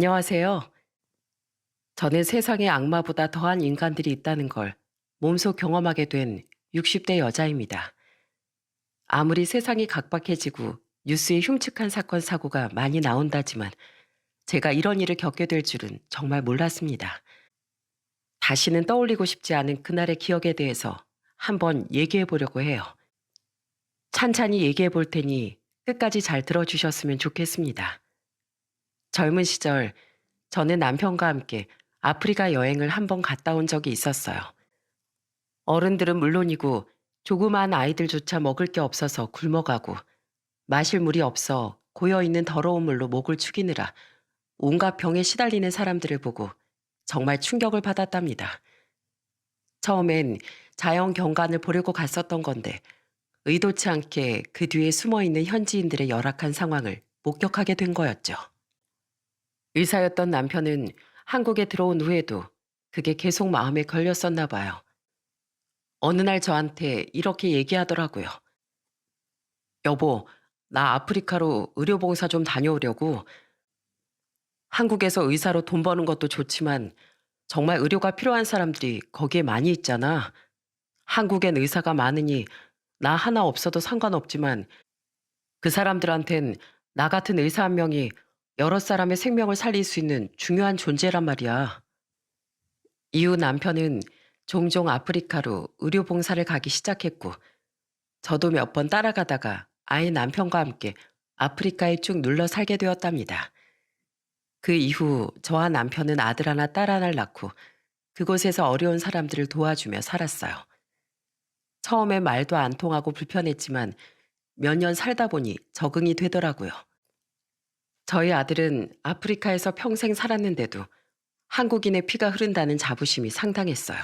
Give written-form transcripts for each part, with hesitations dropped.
안녕하세요. 저는 세상에 악마보다 더한 인간들이 있다는 걸 몸소 경험하게 된 60대 여자입니다. 아무리 세상이 각박해지고 뉴스에 흉측한 사건, 사고가 많이 나온다지만 제가 이런 일을 겪게 될 줄은 정말 몰랐습니다. 다시는 떠올리고 싶지 않은 그날의 기억에 대해서 한번 얘기해 보려고 해요. 찬찬히 얘기해 볼 테니 끝까지 잘 들어주셨으면 좋겠습니다. 젊은 시절 저는 남편과 함께 아프리카 여행을 한번 갔다 온 적이 있었어요. 어른들은 물론이고 조그마한 아이들조차 먹을 게 없어서 굶어가고 마실 물이 없어 고여있는 더러운 물로 목을 축이느라 온갖 병에 시달리는 사람들을 보고 정말 충격을 받았답니다. 처음엔 자연 경관을 보려고 갔었던 건데 의도치 않게 그 뒤에 숨어있는 현지인들의 열악한 상황을 목격하게 된 거였죠. 의사였던 남편은 한국에 들어온 후에도 그게 계속 마음에 걸렸었나 봐요. 어느 날 저한테 이렇게 얘기하더라고요. 여보, 나 아프리카로 의료봉사 좀 다녀오려고. 한국에서 의사로 돈 버는 것도 좋지만 정말 의료가 필요한 사람들이 거기에 많이 있잖아. 한국엔 의사가 많으니 나 하나 없어도 상관없지만 그 사람들한텐 나 같은 의사 한 명이 여러 사람의 생명을 살릴 수 있는 중요한 존재란 말이야. 이후 남편은 종종 아프리카로 의료봉사를 가기 시작했고 저도 몇 번 따라가다가 아예 남편과 함께 아프리카에 쭉 눌러 살게 되었답니다. 그 이후 저와 남편은 아들 하나 딸 하나를 낳고 그곳에서 어려운 사람들을 도와주며 살았어요. 처음엔 말도 안 통하고 불편했지만 몇 년 살다 보니 적응이 되더라고요. 저희 아들은 아프리카에서 평생 살았는데도 한국인의 피가 흐른다는 자부심이 상당했어요.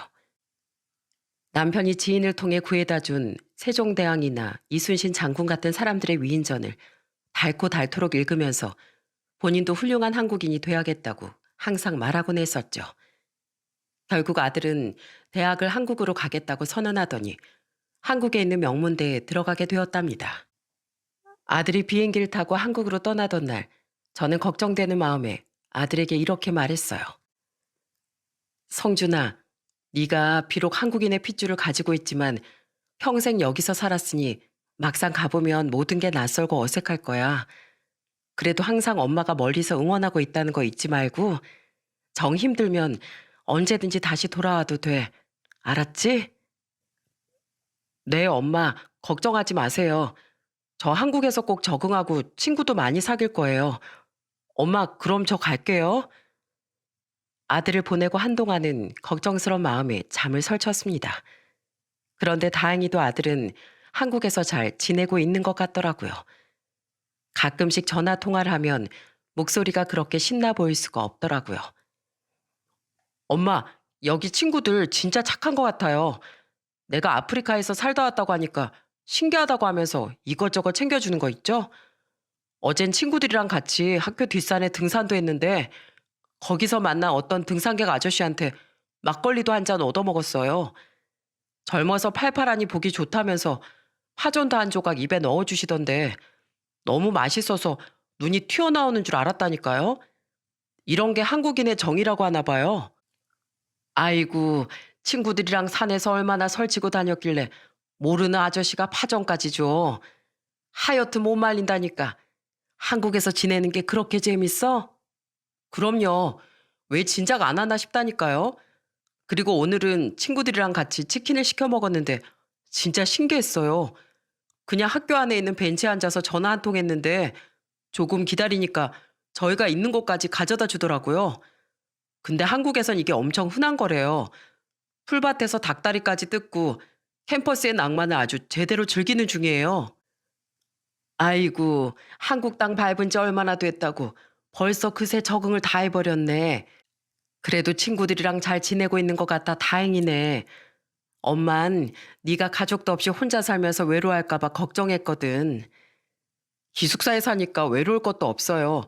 남편이 지인을 통해 구해다 준 세종대왕이나 이순신 장군 같은 사람들의 위인전을 닳고 닳도록 읽으면서 본인도 훌륭한 한국인이 돼야겠다고 항상 말하곤 했었죠. 결국 아들은 대학을 한국으로 가겠다고 선언하더니 한국에 있는 명문대에 들어가게 되었답니다. 아들이 비행기를 타고 한국으로 떠나던 날 저는 걱정되는 마음에 아들에게 이렇게 말했어요. 성준아, 네가 비록 한국인의 핏줄을 가지고 있지만 평생 여기서 살았으니 막상 가보면 모든 게 낯설고 어색할 거야. 그래도 항상 엄마가 멀리서 응원하고 있다는 거 잊지 말고 정 힘들면 언제든지 다시 돌아와도 돼. 알았지? 네, 엄마. 걱정하지 마세요. 저 한국에서 꼭 적응하고 친구도 많이 사귈 거예요. 엄마, 그럼 저 갈게요. 아들을 보내고 한동안은 걱정스러운 마음에 잠을 설쳤습니다. 그런데 다행히도 아들은 한국에서 잘 지내고 있는 것 같더라고요. 가끔씩 전화 통화를 하면 목소리가 그렇게 신나 보일 수가 없더라고요. 엄마, 여기 친구들 진짜 착한 것 같아요. 내가 아프리카에서 살다 왔다고 하니까 신기하다고 하면서 이것저것 챙겨주는 거 있죠? 어젠 친구들이랑 같이 학교 뒷산에 등산도 했는데 거기서 만난 어떤 등산객 아저씨한테 막걸리도 한 잔 얻어먹었어요. 젊어서 팔팔하니 보기 좋다면서 파전도 한 조각 입에 넣어주시던데 너무 맛있어서 눈이 튀어나오는 줄 알았다니까요. 이런 게 한국인의 정이라고 하나 봐요. 아이고, 친구들이랑 산에서 얼마나 설치고 다녔길래 모르는 아저씨가 파전까지 줘. 하여튼 못 말린다니까. 한국에서 지내는 게 그렇게 재밌어? 그럼요. 왜 진작 안 하나 싶다니까요. 그리고 오늘은 친구들이랑 같이 치킨을 시켜 먹었는데 진짜 신기했어요. 그냥 학교 안에 있는 벤치에 앉아서 전화 한 통 했는데 조금 기다리니까 저희가 있는 곳까지 가져다 주더라고요. 근데 한국에선 이게 엄청 흔한 거래요. 풀밭에서 닭다리까지 뜯고 캠퍼스의 낭만을 아주 제대로 즐기는 중이에요. 아이고, 한국 땅 밟은 지 얼마나 됐다고 벌써 그새 적응을 다 해버렸네. 그래도 친구들이랑 잘 지내고 있는 것 같아 다행이네. 엄만 네가 가족도 없이 혼자 살면서 외로워할까 봐 걱정했거든. 기숙사에 사니까 외로울 것도 없어요.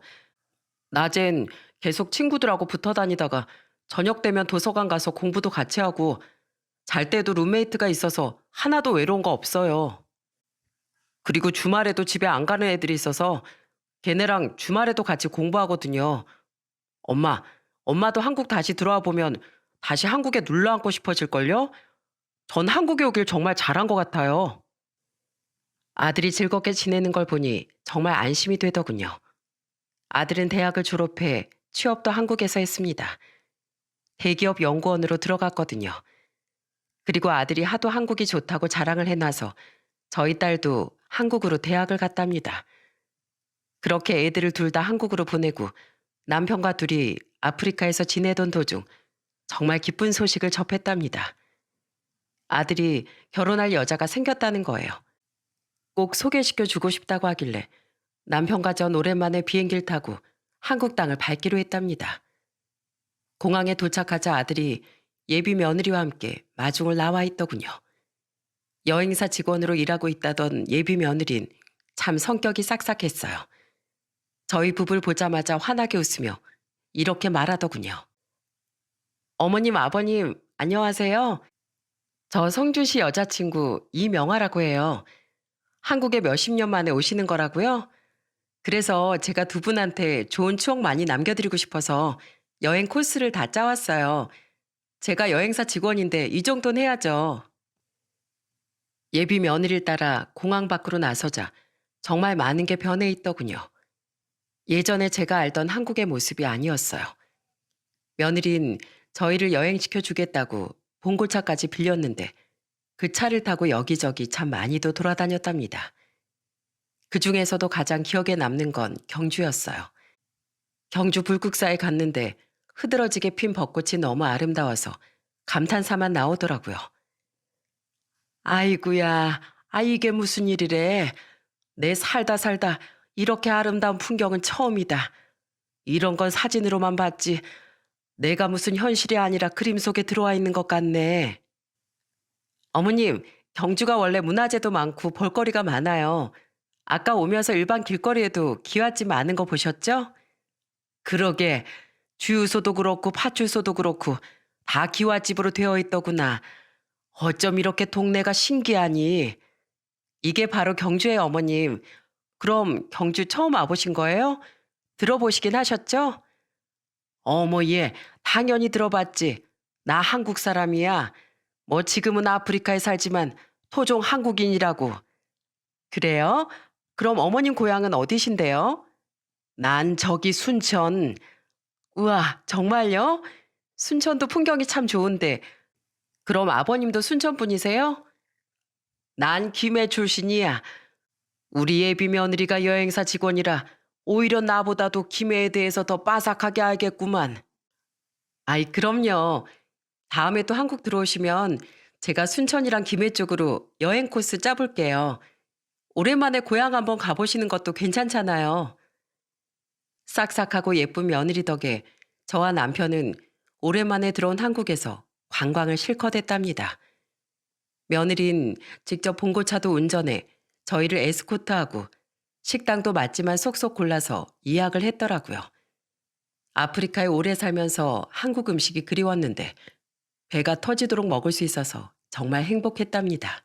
낮엔 계속 친구들하고 붙어 다니다가 저녁 되면 도서관 가서 공부도 같이 하고 잘 때도 룸메이트가 있어서 하나도 외로운 거 없어요. 그리고 주말에도 집에 안 가는 애들이 있어서 걔네랑 주말에도 같이 공부하거든요. 엄마, 엄마도 한국 다시 들어와 보면 다시 한국에 눌러앉고 싶어질걸요? 전 한국에 오길 정말 잘한 것 같아요. 아들이 즐겁게 지내는 걸 보니 정말 안심이 되더군요. 아들은 대학을 졸업해 취업도 한국에서 했습니다. 대기업 연구원으로 들어갔거든요. 그리고 아들이 하도 한국이 좋다고 자랑을 해놔서 저희 딸도 한국으로 대학을 갔답니다. 그렇게 애들을 둘 다 한국으로 보내고 남편과 둘이 아프리카에서 지내던 도중 정말 기쁜 소식을 접했답니다. 아들이 결혼할 여자가 생겼다는 거예요. 꼭 소개시켜 주고 싶다고 하길래 남편과 전 오랜만에 비행기를 타고 한국 땅을 밟기로 했답니다. 공항에 도착하자 아들이 예비 며느리와 함께 마중을 나와 있더군요. 여행사 직원으로 일하고 있다던 예비 며느린 참 성격이 싹싹했어요. 저희 부부를 보자마자 환하게 웃으며 이렇게 말하더군요. 어머님, 아버님, 안녕하세요. 저 성준 씨 여자친구 이명아라고 해요. 한국에 몇십 년 만에 오시는 거라고요? 그래서 제가 두 분한테 좋은 추억 많이 남겨드리고 싶어서 여행 코스를 다 짜왔어요. 제가 여행사 직원인데 이 정도는 해야죠. 예비 며느리를 따라 공항 밖으로 나서자 정말 많은 게 변해 있더군요. 예전에 제가 알던 한국의 모습이 아니었어요. 며느린 저희를 여행시켜 주겠다고 봉고차까지 빌렸는데 그 차를 타고 여기저기 참 많이도 돌아다녔답니다. 그 중에서도 가장 기억에 남는 건 경주였어요. 경주 불국사에 갔는데 흐드러지게 핀 벚꽃이 너무 아름다워서 감탄사만 나오더라고요. 아이구야, 아 이게 무슨 일이래. 내 살다 살다 이렇게 아름다운 풍경은 처음이다. 이런 건 사진으로만 봤지. 내가 무슨 현실이 아니라 그림 속에 들어와 있는 것 같네. 어머님, 경주가 원래 문화재도 많고 볼거리가 많아요. 아까 오면서 일반 길거리에도 기와집 많은 거 보셨죠? 그러게, 주유소도 그렇고 파출소도 그렇고 다 기와집으로 되어 있더구나. 어쩜 이렇게 동네가 신기하니? 이게 바로 경주의 어머님. 그럼 경주 처음 와보신 거예요? 들어보시긴 하셨죠? 어머, 예, 당연히 들어봤지. 나 한국 사람이야. 뭐 지금은 아프리카에 살지만 토종 한국인이라고. 그래요? 그럼 어머님 고향은 어디신데요? 난 저기 순천. 우와, 정말요? 순천도 풍경이 참 좋은데. 그럼 아버님도 순천 분이세요? 난 김해 출신이야. 우리 예비 며느리가 여행사 직원이라 오히려 나보다도 김해에 대해서 더 빠삭하게 알겠구만. 아이, 그럼요. 다음에 또 한국 들어오시면 제가 순천이랑 김해 쪽으로 여행 코스 짜볼게요. 오랜만에 고향 한번 가보시는 것도 괜찮잖아요. 싹싹하고 예쁜 며느리 덕에 저와 남편은 오랜만에 들어온 한국에서 관광을 실컷 했답니다. 며느린 직접 봉고차도 운전해 저희를 에스코트하고 식당도 맞지만 속속 골라서 예약을 했더라고요. 아프리카에 오래 살면서 한국 음식이 그리웠는데 배가 터지도록 먹을 수 있어서 정말 행복했답니다.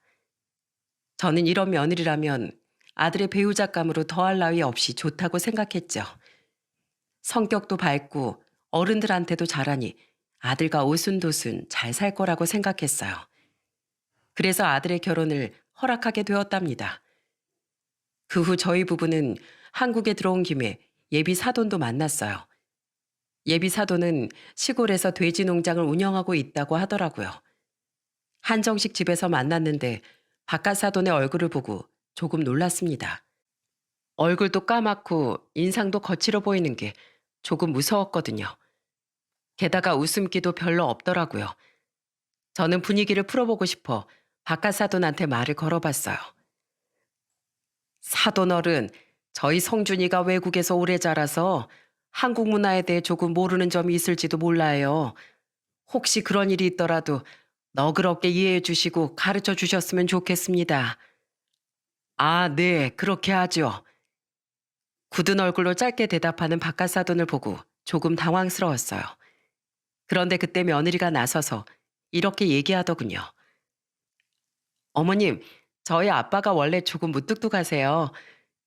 저는 이런 며느리라면 아들의 배우자감으로 더할 나위 없이 좋다고 생각했죠. 성격도 밝고 어른들한테도 잘하니 아들과 오순도순 잘 살 거라고 생각했어요. 그래서 아들의 결혼을 허락하게 되었답니다. 그 후 저희 부부는 한국에 들어온 김에 예비 사돈도 만났어요. 예비 사돈은 시골에서 돼지 농장을 운영하고 있다고 하더라고요. 한정식 집에서 만났는데 바깥 사돈의 얼굴을 보고 조금 놀랐습니다. 얼굴도 까맣고 인상도 거칠어 보이는 게 조금 무서웠거든요. 게다가 웃음기도 별로 없더라고요. 저는 분위기를 풀어보고 싶어 바깥 사돈한테 말을 걸어봤어요. 사돈 어른, 저희 성준이가 외국에서 오래 자라서 한국 문화에 대해 조금 모르는 점이 있을지도 몰라요. 혹시 그런 일이 있더라도 너그럽게 이해해 주시고 가르쳐 주셨으면 좋겠습니다. 아, 네, 그렇게 하죠. 굳은 얼굴로 짧게 대답하는 바깥 사돈을 보고 조금 당황스러웠어요. 그런데 그때 며느리가 나서서 이렇게 얘기하더군요. 어머님, 저희 아빠가 원래 조금 무뚝뚝하세요.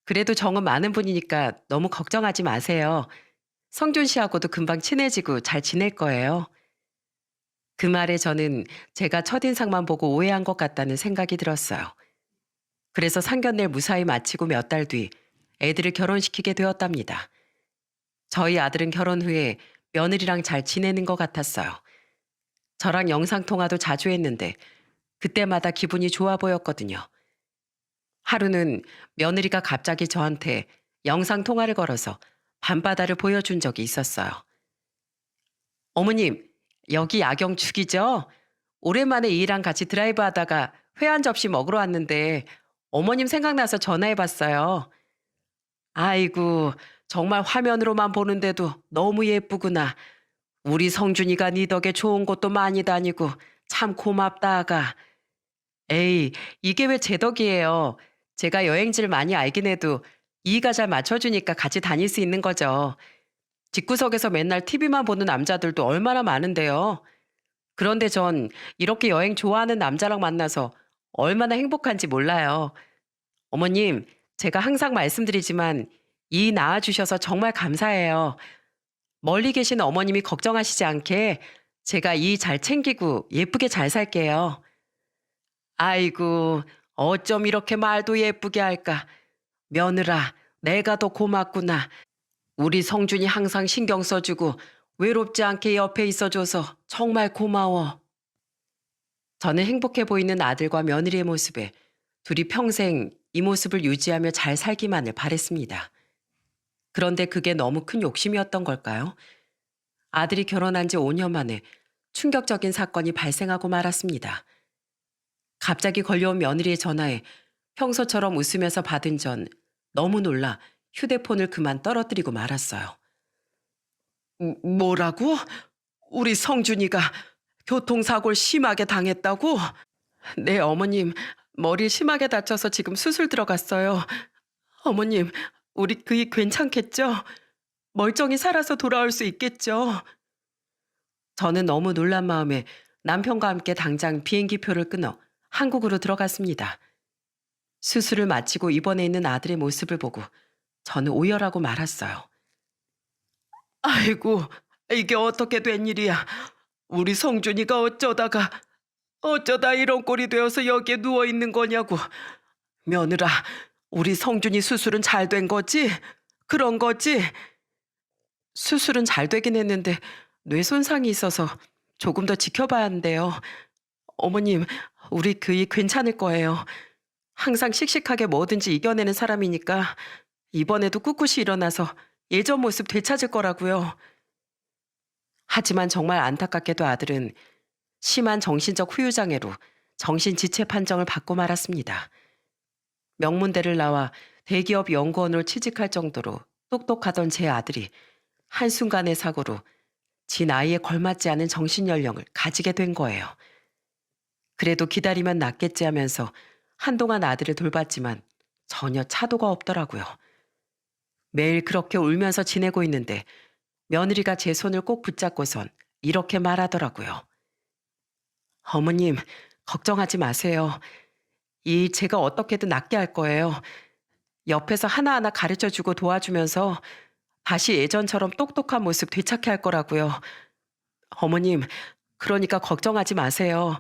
그래도 정은 많은 분이니까 너무 걱정하지 마세요. 성준 씨하고도 금방 친해지고 잘 지낼 거예요. 그 말에 저는 제가 첫인상만 보고 오해한 것 같다는 생각이 들었어요. 그래서 상견례 무사히 마치고 몇 달 뒤 애들을 결혼시키게 되었답니다. 저희 아들은 결혼 후에 며느리랑 잘 지내는 것 같았어요. 저랑 영상통화도 자주 했는데 그때마다 기분이 좋아 보였거든요. 하루는 며느리가 갑자기 저한테 영상통화를 걸어서 밤바다를 보여준 적이 있었어요. 어머님, 여기 야경 죽이죠? 오랜만에 이랑 같이 드라이브 하다가 회 한 접시 먹으러 왔는데 어머님 생각나서 전화해봤어요. 아이고, 정말 화면으로만 보는데도 너무 예쁘구나. 우리 성준이가 네 덕에 좋은 곳도 많이 다니고 참 고맙다 아가. 에이, 이게 왜 제 덕이에요. 제가 여행지를 많이 알긴 해도 이가 잘 맞춰주니까 같이 다닐 수 있는 거죠. 집구석에서 맨날 TV만 보는 남자들도 얼마나 많은데요. 그런데 전 이렇게 여행 좋아하는 남자랑 만나서 얼마나 행복한지 몰라요. 어머님, 제가 항상 말씀드리지만 이 낳아주셔서 정말 감사해요. 멀리 계신 어머님이 걱정하시지 않게 제가 이 잘 챙기고 예쁘게 잘 살게요. 아이고, 어쩜 이렇게 말도 예쁘게 할까. 며느라, 내가 더 고맙구나. 우리 성준이 항상 신경 써주고 외롭지 않게 옆에 있어줘서 정말 고마워. 저는 행복해 보이는 아들과 며느리의 모습에 둘이 평생 이 모습을 유지하며 잘 살기만을 바랬습니다. 그런데 그게 너무 큰 욕심이었던 걸까요? 아들이 결혼한 지 5년 만에 충격적인 사건이 발생하고 말았습니다. 갑자기 걸려온 며느리의 전화에 평소처럼 웃으면서 받은 전 너무 놀라 휴대폰을 그만 떨어뜨리고 말았어요. 뭐라고? 우리 성준이가 교통사고를 심하게 당했다고? 네, 어머님. 머리 심하게 다쳐서 지금 수술 들어갔어요. 어머님, 우리 그이 괜찮겠죠? 멀쩡히 살아서 돌아올 수 있겠죠? 저는 너무 놀란 마음에 남편과 함께 당장 비행기표를 끊어 한국으로 들어갔습니다. 수술을 마치고 입원해 있는 아들의 모습을 보고 저는 오열하고 말았어요. 아이고, 이게 어떻게 된 일이야? 우리 성준이가 어쩌다 이런 꼴이 되어서 여기에 누워 있는 거냐고. 며느라, 우리 성준이 수술은 잘 된 거지? 그런 거지? 수술은 잘 되긴 했는데 뇌 손상이 있어서 조금 더 지켜봐야 한대요. 어머님, 우리 그이 괜찮을 거예요. 항상 씩씩하게 뭐든지 이겨내는 사람이니까 이번에도 꿋꿋이 일어나서 예전 모습 되찾을 거라고요. 하지만 정말 안타깝게도 아들은 심한 정신적 후유장애로 정신지체 판정을 받고 말았습니다. 명문대를 나와 대기업 연구원으로 취직할 정도로 똑똑하던 제 아들이 한순간의 사고로 지 나이에 걸맞지 않은 정신연령을 가지게 된 거예요. 그래도 기다리면 낫겠지 하면서 한동안 아들을 돌봤지만 전혀 차도가 없더라고요. 매일 그렇게 울면서 지내고 있는데 며느리가 제 손을 꼭 붙잡고선 이렇게 말하더라고요. 어머님, 걱정하지 마세요. 이 제가 어떻게든 낫게 할 거예요. 옆에서 하나하나 가르쳐주고 도와주면서 다시 예전처럼 똑똑한 모습 되찾게 할 거라고요. 어머님, 그러니까 걱정하지 마세요.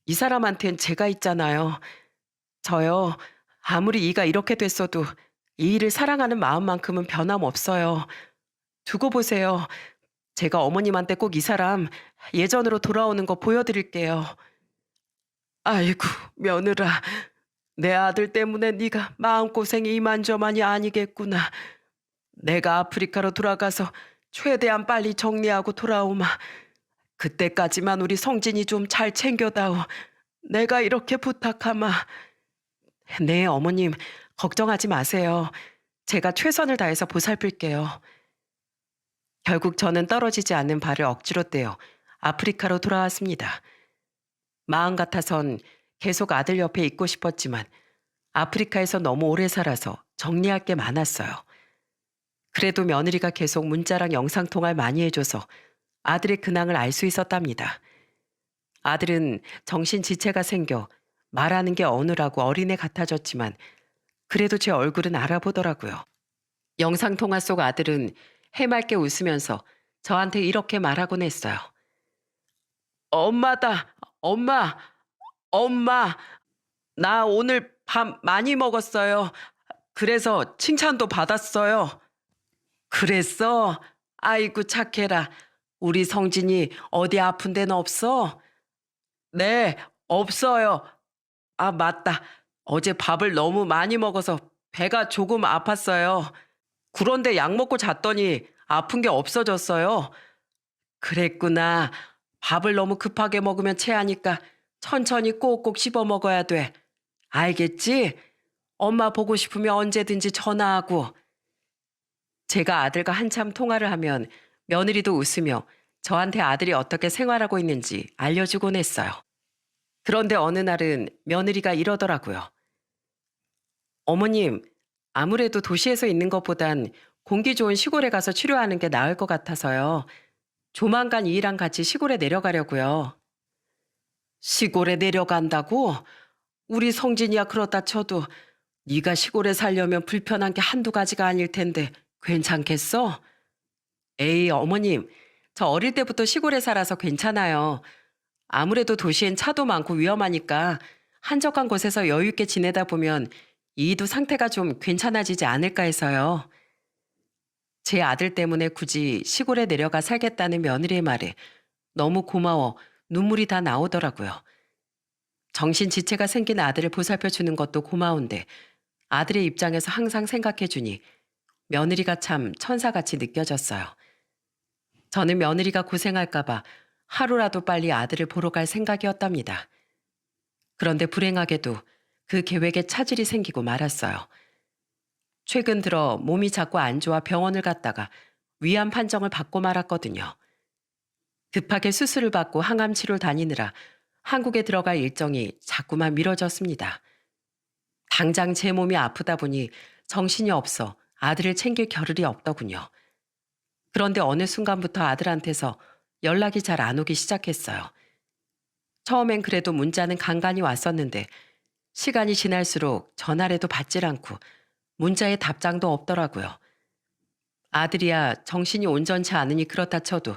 이 사람한텐 제가 있잖아요. 저요, 아무리 이가 이렇게 됐어도 이 일을 사랑하는 마음만큼은 변함없어요. 두고 보세요. 제가 어머님한테 꼭 이 사람 예전으로 돌아오는 거 보여드릴게요. 아이고, 며느라. 내 아들 때문에 네가 마음고생이 이만저만이 아니겠구나. 내가 아프리카로 돌아가서 최대한 빨리 정리하고 돌아오마. 그때까지만 우리 성진이 좀 잘 챙겨다오. 내가 이렇게 부탁하마. 네, 어머님, 걱정하지 마세요. 제가 최선을 다해서 보살필게요. 결국 저는 떨어지지 않는 발을 억지로 떼어 아프리카로 돌아왔습니다. 마음 같아선 계속 아들 옆에 있고 싶었지만 아프리카에서 너무 오래 살아서 정리할 게 많았어요. 그래도 며느리가 계속 문자랑 영상통화를 많이 해줘서 아들의 근황을 알 수 있었답니다. 아들은 정신지체가 생겨 말하는 게 어눌하고 어린애 같아졌지만 그래도 제 얼굴은 알아보더라고요. 영상통화 속 아들은 해맑게 웃으면서 저한테 이렇게 말하곤 했어요. 엄마다. 엄마, 엄마. 나 오늘 밥 많이 먹었어요. 그래서 칭찬도 받았어요. 그랬어? 아이고 착해라. 우리 성진이 어디 아픈 데는 없어? 네, 없어요. 아, 맞다. 어제 밥을 너무 많이 먹어서 배가 조금 아팠어요. 그런데 약 먹고 잤더니 아픈 게 없어졌어요. 그랬구나. 밥을 너무 급하게 먹으면 체하니까 천천히 꼭꼭 씹어 먹어야 돼. 알겠지? 엄마 보고 싶으면 언제든지 전화하고. 제가 아들과 한참 통화를 하면 며느리도 웃으며 저한테 아들이 어떻게 생활하고 있는지 알려주곤 했어요. 그런데 어느 날은 며느리가 이러더라고요. 어머님, 아무래도 도시에서 있는 것보단 공기 좋은 시골에 가서 치료하는 게 나을 것 같아서요. 조만간 이랑 같이 시골에 내려가려고요. 시골에 내려간다고? 우리 성진이야 그렇다 쳐도 네가 시골에 살려면 불편한 게 한두 가지가 아닐 텐데 괜찮겠어? 에이, 어머님, 저 어릴 때부터 시골에 살아서 괜찮아요. 아무래도 도시엔 차도 많고 위험하니까 한적한 곳에서 여유 있게 지내다 보면 이도 상태가 좀 괜찮아지지 않을까 해서요. 제 아들 때문에 굳이 시골에 내려가 살겠다는 며느리의 말에 너무 고마워 눈물이 다 나오더라고요. 정신지체가 생긴 아들을 보살펴 주는 것도 고마운데 아들의 입장에서 항상 생각해 주니 며느리가 참 천사같이 느껴졌어요. 저는 며느리가 고생할까봐 하루라도 빨리 아들을 보러 갈 생각이었답니다. 그런데 불행하게도 그 계획에 차질이 생기고 말았어요. 최근 들어 몸이 자꾸 안 좋아 병원을 갔다가 위암 판정을 받고 말았거든요. 급하게 수술을 받고 항암 치료를 다니느라 한국에 들어갈 일정이 자꾸만 미뤄졌습니다. 당장 제 몸이 아프다 보니 정신이 없어 아들을 챙길 겨를이 없더군요. 그런데 어느 순간부터 아들한테서 연락이 잘 안 오기 시작했어요. 처음엔 그래도 문자는 간간히 왔었는데 시간이 지날수록 전화라도 받질 않고 문자에 답장도 없더라고요. 아들이야 정신이 온전치 않으니 그렇다 쳐도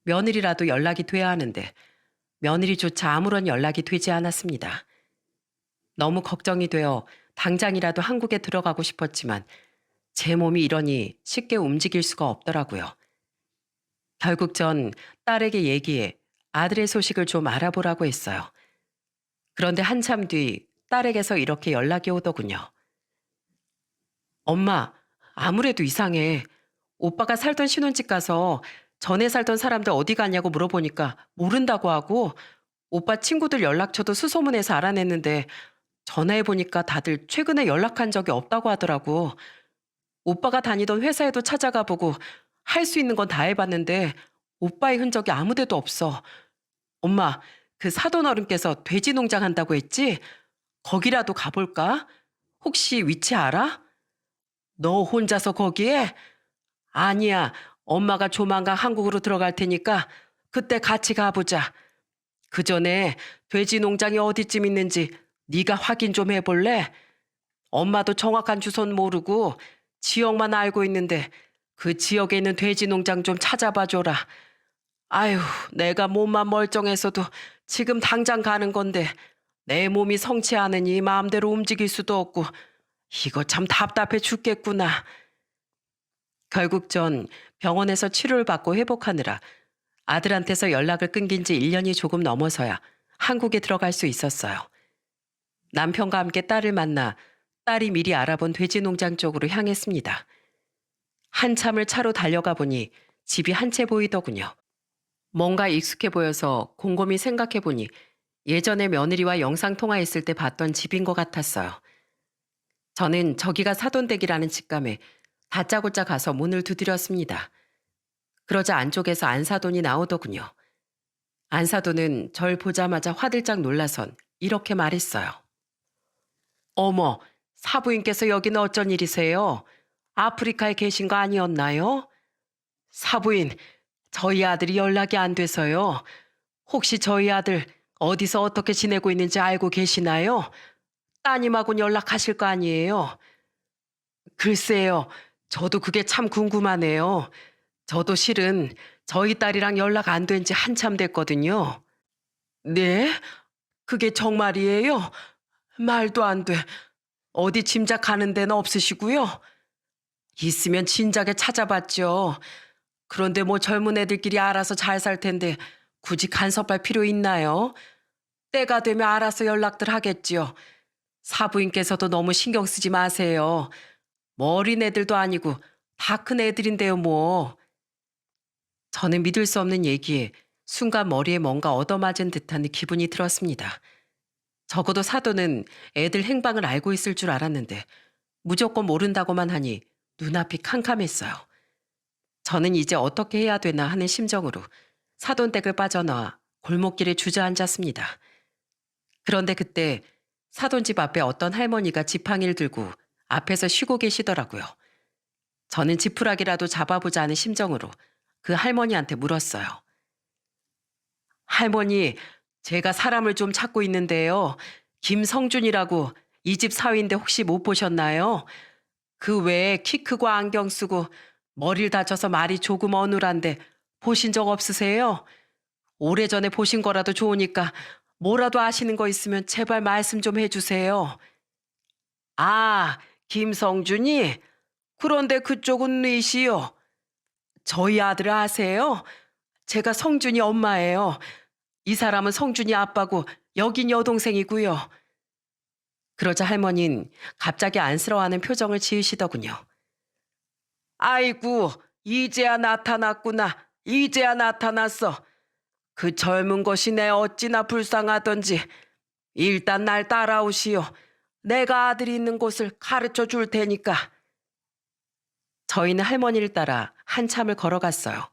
며느리라도 연락이 돼야 하는데 며느리조차 아무런 연락이 되지 않았습니다. 너무 걱정이 되어 당장이라도 한국에 들어가고 싶었지만 제 몸이 이러니 쉽게 움직일 수가 없더라고요. 결국 전 딸에게 얘기해 아들의 소식을 좀 알아보라고 했어요. 그런데 한참 뒤 딸에게서 이렇게 연락이 오더군요. 엄마, 아무래도 이상해. 오빠가 살던 신혼집 가서 전에 살던 사람들 어디 갔냐고 물어보니까 모른다고 하고 오빠 친구들 연락처도 수소문해서 알아냈는데 전화해보니까 다들 최근에 연락한 적이 없다고 하더라고. 오빠가 다니던 회사에도 찾아가 보고 할 수 있는 건 다 해봤는데 오빠의 흔적이 아무 데도 없어. 엄마, 그 사돈 어른께서 돼지 농장 한다고 했지? 거기라도 가볼까? 혹시 위치 알아? 너 혼자서 거기에? 아니야. 엄마가 조만간 한국으로 들어갈 테니까 그때 같이 가보자. 그 전에 돼지 농장이 어디쯤 있는지 네가 확인 좀 해볼래? 엄마도 정확한 주소는 모르고 지역만 알고 있는데 그 지역에 있는 돼지 농장 좀 찾아봐 줘라. 아휴, 내가 몸만 멀쩡해서도 지금 당장 가는 건데 내 몸이 성치 않으니 마음대로 움직일 수도 없고 이거 참 답답해 죽겠구나. 결국 전 병원에서 치료를 받고 회복하느라 아들한테서 연락을 끊긴 지 1년이 조금 넘어서야 한국에 들어갈 수 있었어요. 남편과 함께 딸을 만나 딸이 미리 알아본 돼지 농장 쪽으로 향했습니다. 한참을 차로 달려가 보니 집이 한 채 보이더군요. 뭔가 익숙해 보여서 곰곰이 생각해 보니 예전에 며느리와 영상통화했을 때 봤던 집인 것 같았어요. 저는 저기가 사돈댁이라는 직감에 다짜고짜 가서 문을 두드렸습니다. 그러자 안쪽에서 안사돈이 나오더군요. 안사돈은 절 보자마자 화들짝 놀라선 이렇게 말했어요. 어머, 사부인께서 여기는 어쩐 일이세요? 아프리카에 계신 거 아니었나요? 사부인, 저희 아들이 연락이 안 돼서요. 혹시 저희 아들 어디서 어떻게 지내고 있는지 알고 계시나요? 따님하고는 연락하실 거 아니에요? 글쎄요, 저도 그게 참 궁금하네요. 저도 실은 저희 딸이랑 연락 안 된 지 한참 됐거든요. 네? 그게 정말이에요? 말도 안 돼. 어디 짐작하는 데는 없으시고요? 있으면 진작에 찾아봤죠. 그런데 뭐 젊은 애들끼리 알아서 잘 살 텐데 굳이 간섭할 필요 있나요? 때가 되면 알아서 연락들 하겠지요. 사부인께서도 너무 신경 쓰지 마세요. 뭐 어린 애들도 아니고 다 큰 애들인데요, 뭐. 저는 믿을 수 없는 얘기에 순간 머리에 뭔가 얻어맞은 듯한 기분이 들었습니다. 적어도 사돈은 애들 행방을 알고 있을 줄 알았는데 무조건 모른다고만 하니 눈앞이 캄캄했어요. 저는 이제 어떻게 해야 되나 하는 심정으로 사돈 댁을 빠져나와 골목길에 주저앉았습니다. 그런데 그때 사돈 집 앞에 어떤 할머니가 지팡이를 들고 앞에서 쉬고 계시더라고요. 저는 지푸라기라도 잡아보자는 심정으로 그 할머니한테 물었어요. 할머니, 제가 사람을 좀 찾고 있는데요. 김성준이라고 이 집 사위인데 혹시 못 보셨나요? 그 외에 키 크고 안경 쓰고 머리를 다쳐서 말이 조금 어눌한데 보신 적 없으세요? 오래전에 보신 거라도 좋으니까 뭐라도 아시는 거 있으면 제발 말씀 좀 해주세요. 아, 김성준이? 그런데 그쪽은 누이시요? 저희 아들 아세요? 제가 성준이 엄마예요. 이 사람은 성준이 아빠고 여긴 여동생이고요. 그러자 할머니는 갑자기 안쓰러워하는 표정을 지으시더군요. 아이고, 이제야 나타났구나. 이제야 나타났어. 그 젊은 것이 내 어찌나 불쌍하던지. 일단 날 따라오시오. 내가 아들이 있는 곳을 가르쳐 줄 테니까. 저희는 할머니를 따라 한참을 걸어갔어요.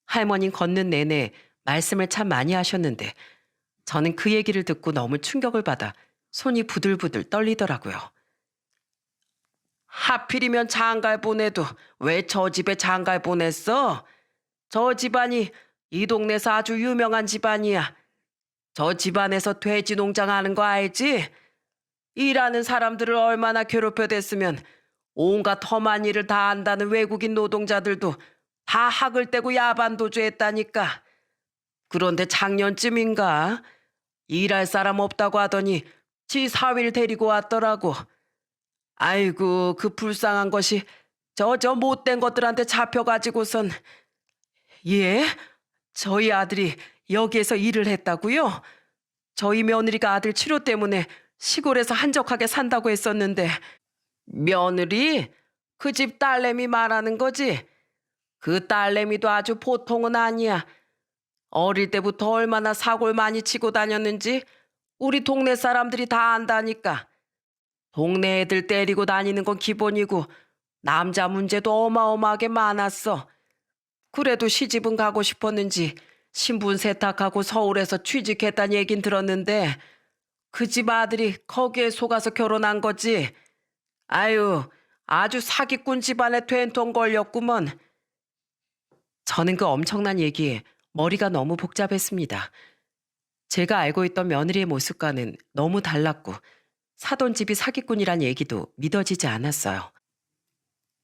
할머니는 걷는 내내 말씀을 참 많이 하셨는데 저는 그 얘기를 듣고 너무 충격을 받아 손이 부들부들 떨리더라고요. 하필이면 장갈 보내도 왜 저 집에 장갈 보냈어? 저 집안이 이 동네에서 아주 유명한 집안이야. 저 집안에서 돼지 농장 하는 거 알지? 일하는 사람들을 얼마나 괴롭혀댔으면 온갖 험한 일을 다 안다는 외국인 노동자들도 다 학을 떼고 야반도주했다니까. 그런데 작년쯤인가 일할 사람 없다고 하더니 지 사위를 데리고 왔더라고. 아이고 그 불쌍한 것이 저 못된 것들한테 잡혀가지고선. 예? 저희 아들이 여기에서 일을 했다고요? 저희 며느리가 아들 치료 때문에 시골에서 한적하게 산다고 했었는데. 며느리? 그 집 딸내미 말하는 거지? 그 딸내미도 아주 보통은 아니야. 어릴 때부터 얼마나 사고를 많이 치고 다녔는지 우리 동네 사람들이 다 안다니까. 동네 애들 때리고 다니는 건 기본이고 남자 문제도 어마어마하게 많았어. 그래도 시집은 가고 싶었는지 신분 세탁하고 서울에서 취직했다는 얘긴 들었는데 그 집 아들이 거기에 속아서 결혼한 거지. 아유, 아주 사기꾼 집안에 된통 걸렸구먼. 저는 그 엄청난 얘기에 머리가 너무 복잡했습니다. 제가 알고 있던 며느리의 모습과는 너무 달랐고 사돈집이 사기꾼이란 얘기도 믿어지지 않았어요.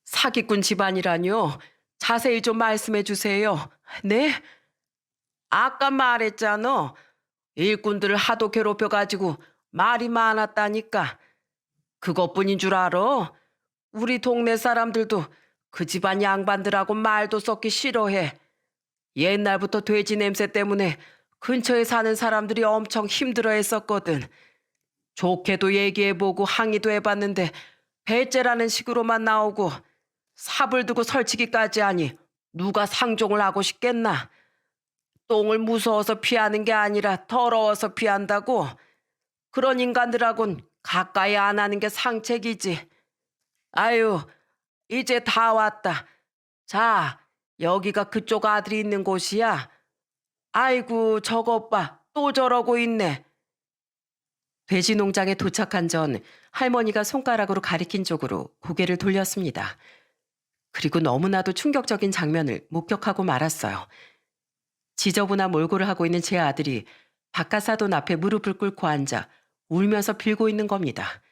사기꾼 집안이라뇨? 자세히 좀 말씀해 주세요. 네? 아까 말했잖아. 일꾼들을 하도 괴롭혀가지고 말이 많았다니까. 그것뿐인 줄 알아? 우리 동네 사람들도 그 집안 양반들하고 말도 섞기 싫어해. 옛날부터 돼지 냄새 때문에 근처에 사는 사람들이 엄청 힘들어했었거든. 좋게도 얘기해보고 항의도 해봤는데 배째라는 식으로만 나오고 삽을 두고 설치기까지 하니 누가 상종을 하고 싶겠나. 똥을 무서워서 피하는 게 아니라 더러워서 피한다고. 그런 인간들하고는 가까이 안 하는 게 상책이지. 아유, 이제 다 왔다. 자, 여기가 그쪽 아들이 있는 곳이야. 아이고, 저것 봐. 또 저러고 있네. 돼지 농장에 도착한 전 할머니가 손가락으로 가리킨 쪽으로 고개를 돌렸습니다. 그리고 너무나도 충격적인 장면을 목격하고 말았어요. 지저분한 몰골을 하고 있는 제 아들이 바깥 사돈 앞에 무릎을 꿇고 앉아 울면서 빌고 있는 겁니다.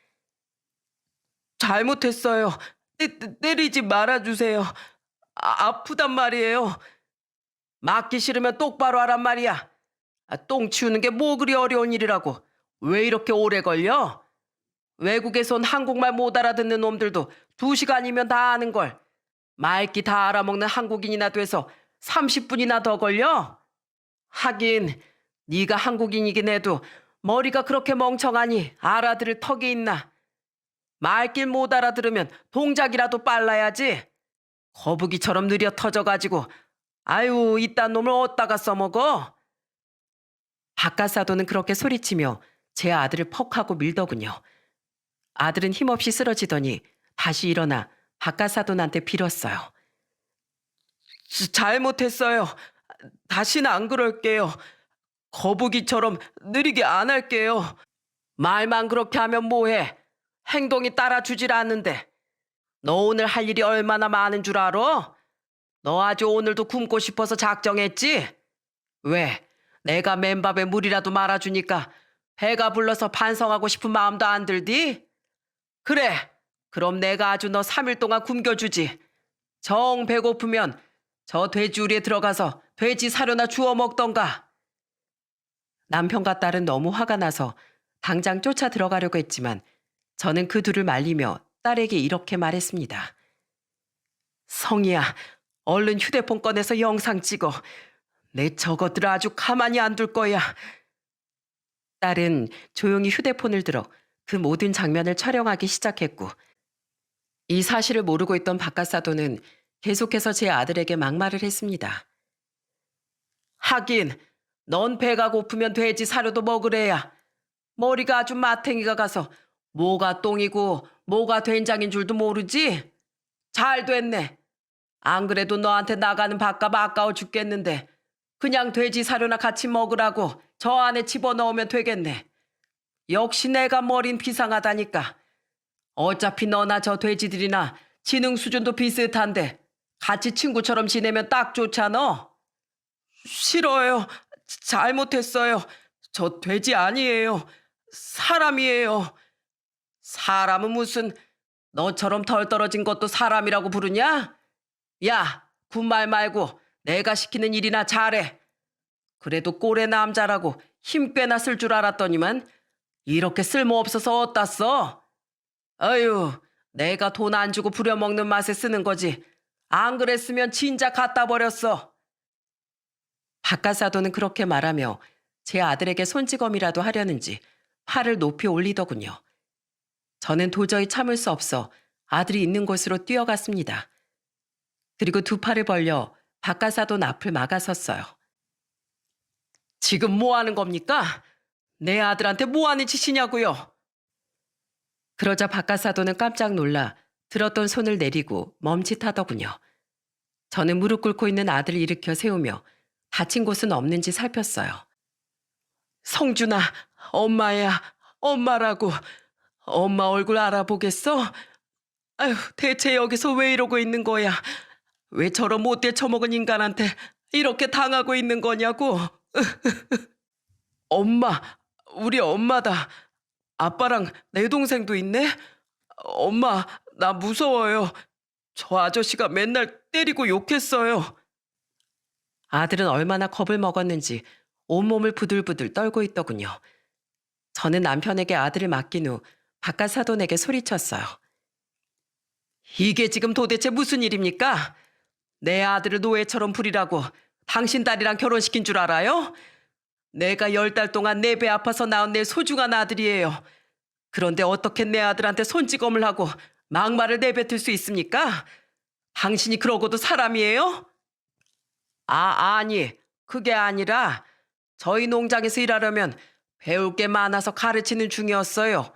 잘못했어요. 때리지 말아주세요. 아프단 말이에요. 맞기 싫으면 똑바로 하란 말이야. 똥 치우는 게 뭐 그리 어려운 일이라고. 왜 이렇게 오래 걸려? 외국에서 온 한국말 못 알아듣는 놈들도 2시간이면 다 아는 걸. 말기 다 알아먹는 한국인이나 돼서 30분이나 더 걸려? 하긴 네가 한국인이긴 해도 머리가 그렇게 멍청하니 알아들을 턱이 있나. 말길 못 알아들으면 동작이라도 빨라야지. 거북이처럼 느려 터져가지고 아유 이딴 놈을 어디다가 써먹어? 바깥사도는 그렇게 소리치며 제 아들을 퍽하고 밀더군요. 아들은 힘없이 쓰러지더니 다시 일어나 바깥사돈한테 빌었어요. 잘못했어요. 다시는 안 그럴게요. 거북이처럼 느리게 안 할게요. 말만 그렇게 하면 뭐해? 행동이 따라주질 않는데. 너 오늘 할 일이 얼마나 많은 줄 알아? 너 아주 오늘도 굶고 싶어서 작정했지? 왜? 내가 맨밥에 물이라도 말아주니까 배가 불러서 반성하고 싶은 마음도 안 들디? 그래. 그럼 내가 아주 너 3일 동안 굶겨주지. 정 배고프면 저 돼지우리에 들어가서 돼지 사료나 주워 먹던가. 남편과 딸은 너무 화가 나서 당장 쫓아 들어가려고 했지만 저는 그 둘을 말리며 딸에게 이렇게 말했습니다. 성희야, 얼른 휴대폰 꺼내서 영상 찍어. 내 저것들 아주 가만히 안 둘 거야. 딸은 조용히 휴대폰을 들어 그 모든 장면을 촬영하기 시작했고 이 사실을 모르고 있던 바깥사도는 계속해서 제 아들에게 막말을 했습니다. 하긴 넌 배가 고프면 돼지 사료도 먹으래야. 머리가 아주 마탱이가 가서 뭐가 똥이고 뭐가 된장인 줄도 모르지? 잘 됐네. 안 그래도 너한테 나가는 밥값 아까워 죽겠는데 그냥 돼지 사료나 같이 먹으라고 저 안에 집어넣으면 되겠네. 역시 내가 머린 비상하다니까. 어차피 너나 저 돼지들이나 지능 수준도 비슷한데 같이 친구처럼 지내면 딱 좋잖아. 싫어요. 잘못했어요. 저 돼지 아니에요. 사람이에요. 사람은 무슨 너처럼 덜 떨어진 것도 사람이라고 부르냐? 야, 군말 말고 내가 시키는 일이나 잘해. 그래도 꼴의 남자라고 힘 꽤나 쓸 줄 알았더니만 이렇게 쓸모없어서 어디다 써? 아유, 내가 돈 안 주고 부려먹는 맛에 쓰는 거지. 안 그랬으면 진작 갖다 버렸어. 바깥사도는 그렇게 말하며 제 아들에게 손찌검이라도 하려는지 팔을 높이 올리더군요. 저는 도저히 참을 수 없어 아들이 있는 곳으로 뛰어갔습니다. 그리고 2팔을 벌려 바깥사돈 앞을 막아섰어요. 지금 뭐 하는 겁니까? 내 아들한테 뭐 하는 짓이냐고요? 그러자 바깥사돈은 깜짝 놀라 들었던 손을 내리고 멈칫하더군요. 저는 무릎 꿇고 있는 아들을 일으켜 세우며 다친 곳은 없는지 살폈어요. 성준아, 엄마야, 엄마라고. 엄마 얼굴 알아보겠어? 아휴, 대체 여기서 왜 이러고 있는 거야? 왜 저런 못돼 처먹은 인간한테 이렇게 당하고 있는 거냐고. 엄마, 우리 엄마다. 아빠랑 내 동생도 있네? 엄마, 나 무서워요. 저 아저씨가 맨날 때리고 욕했어요. 아들은 얼마나 겁을 먹었는지 온몸을 부들부들 떨고 있더군요. 저는 남편에게 아들을 맡긴 후 바깥사돈에게 소리쳤어요. 이게 지금 도대체 무슨 일입니까? 내 아들을 노예처럼 부리라고 당신 딸이랑 결혼시킨 줄 알아요? 내가 10달 동안 내 배 아파서 낳은 내 소중한 아들이에요. 그런데 어떻게 내 아들한테 손찌검을 하고 막말을 내뱉을 수 있습니까? 당신이 그러고도 사람이에요? 아니, 그게 아니라 저희 농장에서 일하려면 배울 게 많아서 가르치는 중이었어요.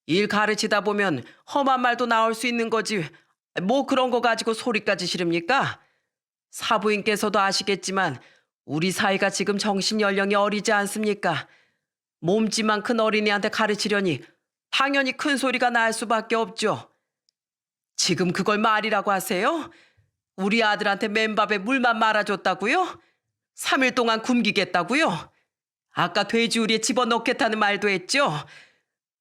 일 가르치다 보면 험한 말도 나올 수 있는 거지. 뭐 그런 거 가지고 소리까지 지릅니까? 사부인께서도 아시겠지만 우리 사이가 지금 정신 연령이 어리지 않습니까? 몸집만 큰 어린이한테 가르치려니 당연히 큰 소리가 날 수밖에 없죠. 지금 그걸 말이라고 하세요? 우리 아들한테 맨밥에 물만 말아줬다고요? 3일 동안 굶기겠다고요? 아까 돼지우리에 집어넣겠다는 말도 했죠?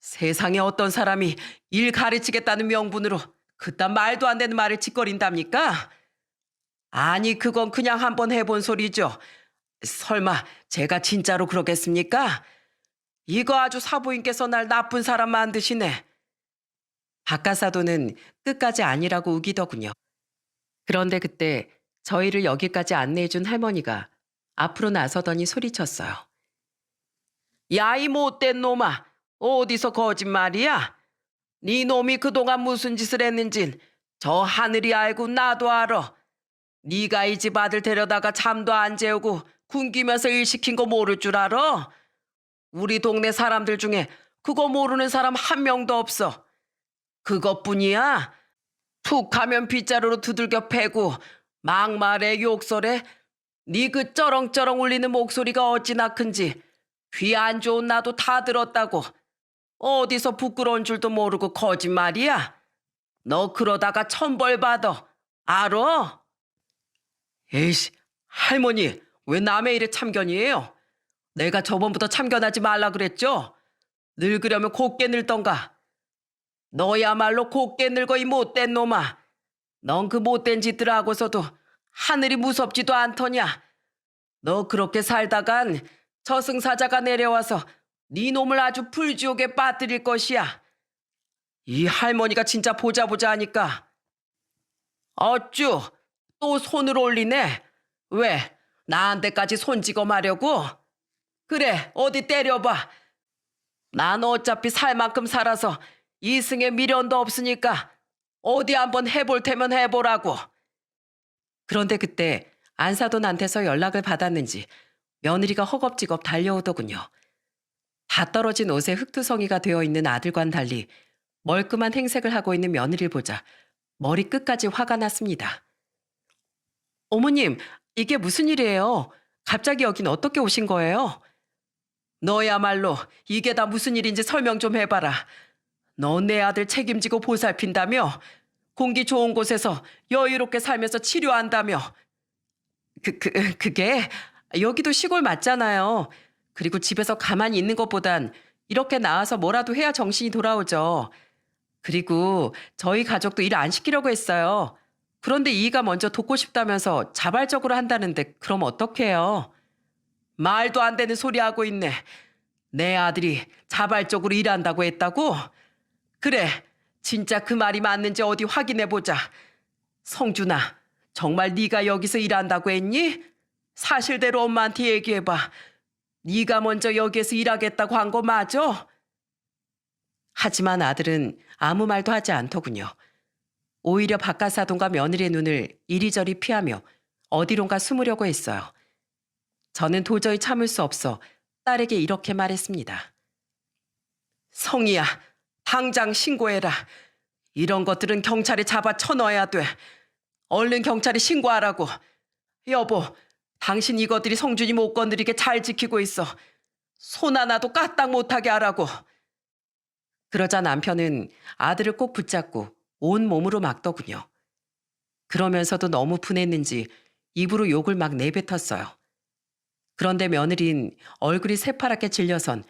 세상에 어떤 사람이 일 가르치겠다는 명분으로 그딴 말도 안 되는 말을 짓거린답니까? 아니, 그건 그냥 한번 해본 소리죠. 설마 제가 진짜로 그러겠습니까? 이거 아주 사부인께서 날 나쁜 사람 만드시네. 박가사도는 끝까지 아니라고 우기더군요. 그런데 그때 저희를 여기까지 안내해준 할머니가 앞으로 나서더니 소리쳤어요. 야, 이 못된 놈아, 어디서 거짓말이야? 네 놈이 그동안 무슨 짓을 했는진 저 하늘이 알고 나도 알아. 네가 이 집 아들 데려다가 잠도 안 재우고 굶기면서 일 시킨 거 모를 줄 알아? 우리 동네 사람들 중에 그거 모르는 사람 한 명도 없어. 그것뿐이야? 툭 하면 빗자루로 두들겨 패고 막말에 욕설에 네 그 쩌렁쩌렁 울리는 목소리가 어찌나 큰지 귀 안 좋은 나도 다 들었다고. 어디서 부끄러운 줄도 모르고 거짓말이야? 너 그러다가 천벌 받아. 알아? 에이씨, 할머니, 왜 남의 일에 참견이에요? 내가 저번부터 참견하지 말라 그랬죠? 늙으려면 곱게 늙던가. 너야말로 곱게 늙어 이 못된 놈아. 넌 그 못된 짓들 하고서도 하늘이 무섭지도 않더냐. 너 그렇게 살다간 저승사자가 내려와서 네 놈을 아주 불지옥에 빠뜨릴 것이야. 이 할머니가 진짜 보자 보자 하니까. 어쭈, 또 손을 올리네. 왜, 나한테까지 손찌검하려고? 그래, 어디 때려봐. 난 어차피 살 만큼 살아서 이승에 미련도 없으니까 어디 한번 해볼 테면 해보라고. 그런데 그때 안사돈한테서 연락을 받았는지 며느리가 허겁지겁 달려오더군요. 다 떨어진 옷에 흙투성이가 되어 있는 아들과는 달리 멀끔한 행색을 하고 있는 며느리를 보자 머리끝까지 화가 났습니다. 어머님, 이게 무슨 일이에요? 갑자기 여긴 어떻게 오신 거예요? 너야말로 이게 다 무슨 일인지 설명 좀 해봐라. 너 내 아들 책임지고 보살핀다며? 공기 좋은 곳에서 여유롭게 살면서 치료한다며? 그게 여기도 시골 맞잖아요. 그리고 집에서 가만히 있는 것보단 이렇게 나와서 뭐라도 해야 정신이 돌아오죠. 그리고 저희 가족도 일 안 시키려고 했어요. 그런데 이가 먼저 돕고 싶다면서 자발적으로 한다는데 그럼 어떡해요? 말도 안 되는 소리 하고 있네. 내 아들이 자발적으로 일한다고 했다고? 그래, 진짜 그 말이 맞는지 어디 확인해 보자. 성준아, 정말 네가 여기서 일한다고 했니? 사실대로 엄마한테 얘기해봐. 네가 먼저 여기에서 일하겠다고 한 거 맞아? 하지만 아들은 아무 말도 하지 않더군요. 오히려 박가사돈과 며느리의 눈을 이리저리 피하며 어디론가 숨으려고 했어요. 저는 도저히 참을 수 없어 딸에게 이렇게 말했습니다. 성희야, 당장 신고해라. 이런 것들은 경찰에 잡아 쳐넣어야 돼. 얼른 경찰에 신고하라고. 여보, 당신 이것들이 성준이 못 건드리게 잘 지키고 있어. 손 하나도 까딱 못하게 하라고. 그러자 남편은 아들을 꼭 붙잡고 온 몸으로 막더군요. 그러면서도 너무 분했는지 입으로 욕을 막 내뱉었어요. 그런데 며느린 얼굴이 새파랗게 질려선